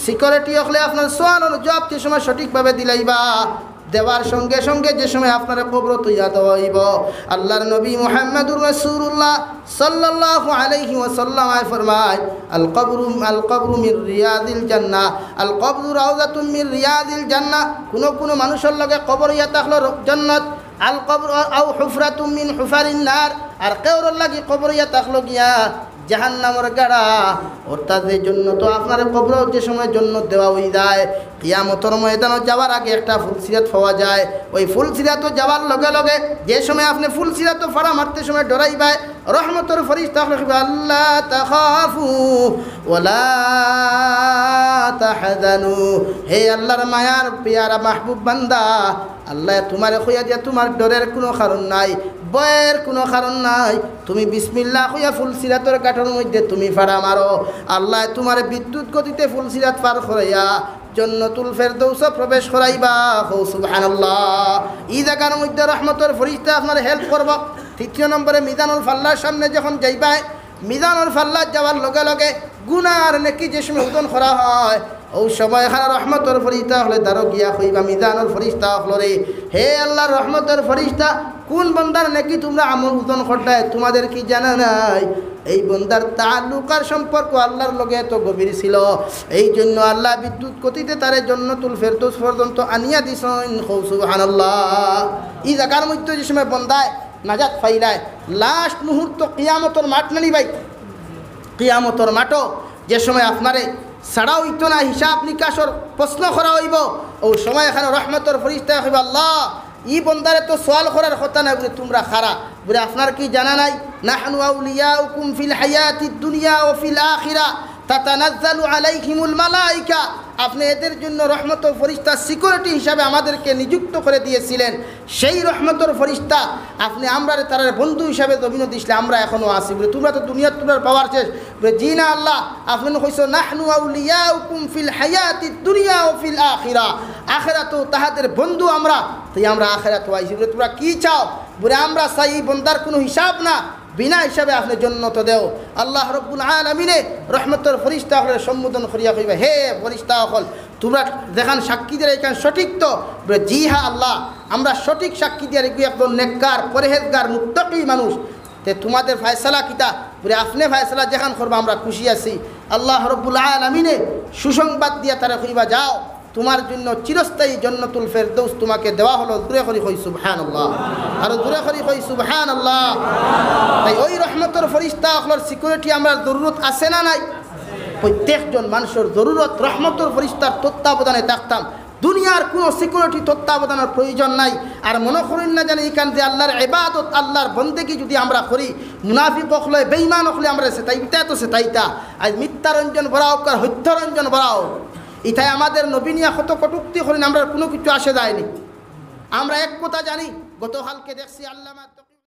সিকিউরিটি হলে আপনার সওয়াল জবাব যে সময় সঠিকভাবে দিলাইবা দেওয়ার সঙ্গে সঙ্গে যে সময় আপনার কবর তৈয়া দেওয়া হইব আল্লাহর নবী মুহাম্মদুর রাসূলুল্লাহ সাল্লাল্লাহু আলাইহি ওয়াসাল্লাম ফরমায় আল কবরু মির রিয়াদিল জান্নাহ আল কবরু রাউযাতুম মির রিয়াদিল জান্নাহ কোন মানুষের লগে কবর ইয়া থাকলো জান্নাত আল কবর আও হুফরাতুম মিন হুফারিন নার আর কেউর লাগি কবর ইয়া থাকলো গিয়া জাহান্নামের গাড়া অর্থাৎ এই জন্য তো আপনার কবর যে সময় জন্য দেওয়া হয়ে যায় কিয়ামতের ময়দানে যাওয়ার আগে একটা ফুলসিরাত পাওয়া যায় ওই ফুলসিরাত যাওয়ার লগে লগে যে সময় আপনি ফুলসিরাত ফাড়া মারতে সময় ডরাইবাই রহমতের ফরিস্তা লিখবে আল্লাহ তাখাফু ওয়ালা তাহজানু হে আল্লাহর মায়ার পেয়ারা মাহবুব বান্দা আল্লাহ তোমারে কইয়া দিয়া তোমার ডরের কোনো কারণ নাই ভয়ের কোনো কারণ নাই তুমি বিসমিল্লাহ কইয়া ফুলসিরাতের কাঠের মধ্যে তুমি ফাড়া মারো আল্লাহ তোমার বিদ্যুৎ গতিতে ফুলসিরাত পার করাইয়া জান্নাতুল ফেরদৌস প্রবেশ করাইবা সুবহানাল্লাহ এই জায়গার মধ্যে রহমতের ফরিস্তা আপনার হেল্প করব 3 নম্বরে মিজানুল ফাল্লার সামনে যখন যাইবা মিজানুল ফাল্লা যাওয়ার লগে লগে গুনাহ আর নেকি যে সময় ওজন করা হয় ওই সময় এখানে রহমতের ফরিস্তা হলে দারো গিয়া কইবা মিজানুল ফরিস্তা হলরে হে আল্লাহর রহমতের ফরিস্তা কোন বান্দার নেকি তোমরা আমল ওজন করতে তোমাদের কি জানা নাই এই বান্দার তাআল্লুক আর সম্পর্ক আল্লাহর লগে এত গভীর ছিল এই জন্য আল্লাহ বিদ্যুৎ গতিতে তারে জান্নাতুল ফেরদৌস পর্যন্ত আনিয়া দিছেন সুবহানাল্লাহ এই জায়গার মধ্যে যে সময় বান্দায় নাজাত পাইলায় লাস্ট মুহূর্ত কিয়ামতের মাঠ নানি ভাই কিয়ামতের মাঠও যে সময় আপনারে ছাড়া হইতো না হিসাব নিকাশর প্রশ্ন করা হইব ও সময় এখানে রহমতের ফরিস্তা হইব আল্লাহ ই বন্দারে তো সওয়াল করার কথা না বলে তোমরা খারা বলে আপনার কি জানা নাই নাহনু আউলিয়াউকুম ফিল হায়াতিদ দুনিয়া ওয়া ফিল আখিরা তাতানাজ্জালু আলাইহিমুল মালাইকা আপনি এদের জন্য রহমত ফরিস্তা সিকিউরিটি হিসাবে আমাদেরকে নিযুক্ত করে দিয়েছিলেন। সেই রহমতর ফরিস্তা আপনি আমরা তার বন্ধু হিসাবে জমিন দিসলে আমরা এখনও আসি বলে তোমরা তো দুনিয়ার তোমরা পাওয়ার শেষ বলে জি না আল্লাহ আপনি কইছো নাহনু আউলিয়াউকুম ফিল হায়াতি দুনিয়া ও ফিল আখিরা, আখিরাতেও তাহাদের বন্ধু আমরা, তাই আমরা আখিরাতেও আইছি বলে তোমরা কি চাও বলে আমরা চাই বন্দার কোনো হিসাব না, বিনা হিসাবে আপনি জন্নত দেও। আল্লাহ রব্বুল আলামিনে রহমতের ফরিস্তা হলে সম্বোধন করিয়া কইবে হে ফরিস্তা হল তোমরা দেখান সাক্ষী দিয়ে এখানে সঠিক তো বলে জি হ্যাঁ আল্লাহ আমরা সঠিক সাক্ষী দিয়ে রেখে একদম নেককার পরহেজগার মুত্তাকি মানুষ, তে তোমাদের ফায়সালা কিতা বলে আপনি ফায়সালা যেখান করবা আমরা খুশি আছি। আল্লাহ রব্বুল আলামিনে সুসংবাদ দিয়ে তারা কইবা যাও তোমার জন্য চিরস্থায়ী জান্নাতুল ফেরদৌস তোমাকে দেওয়া হলো। দূরে করি কই সুবহানাল্লাহ, আর দূরে করি কই সুবহানাল্লাহ। তাই ওই রহমতের ফরিস্তা হলোর সিকিউরিটি আমরা জরুরত আছে না নাই? প্রত্যেকজন মানুষের জরুরত রহমতের ফরিস্তার তত্ত্বাবধানে থাকতাম, দুনিয়ার কোনো সিকিউরিটি তত্ত্বাবধানের প্রয়োজন নাই। আর মনে করেন না জানি এখান যে আল্লাহর ইবাদত আল্লাহর বন্দেগী যদি আমরা করি মুনাফিক হলে বেঈমান হলে আমরা সেটাইটা তো সেটাইটা আজ মিথ্যারঞ্জন বড়াও আর হত্যারঞ্জন বড়াও ইতাই আমাদের নবীনিয়া কত কটুক্তি করেন আমরা কোনো কিছু আসে যায়নি। আমরা এক কথা জানি গতকালকে দেখছি আল্লামা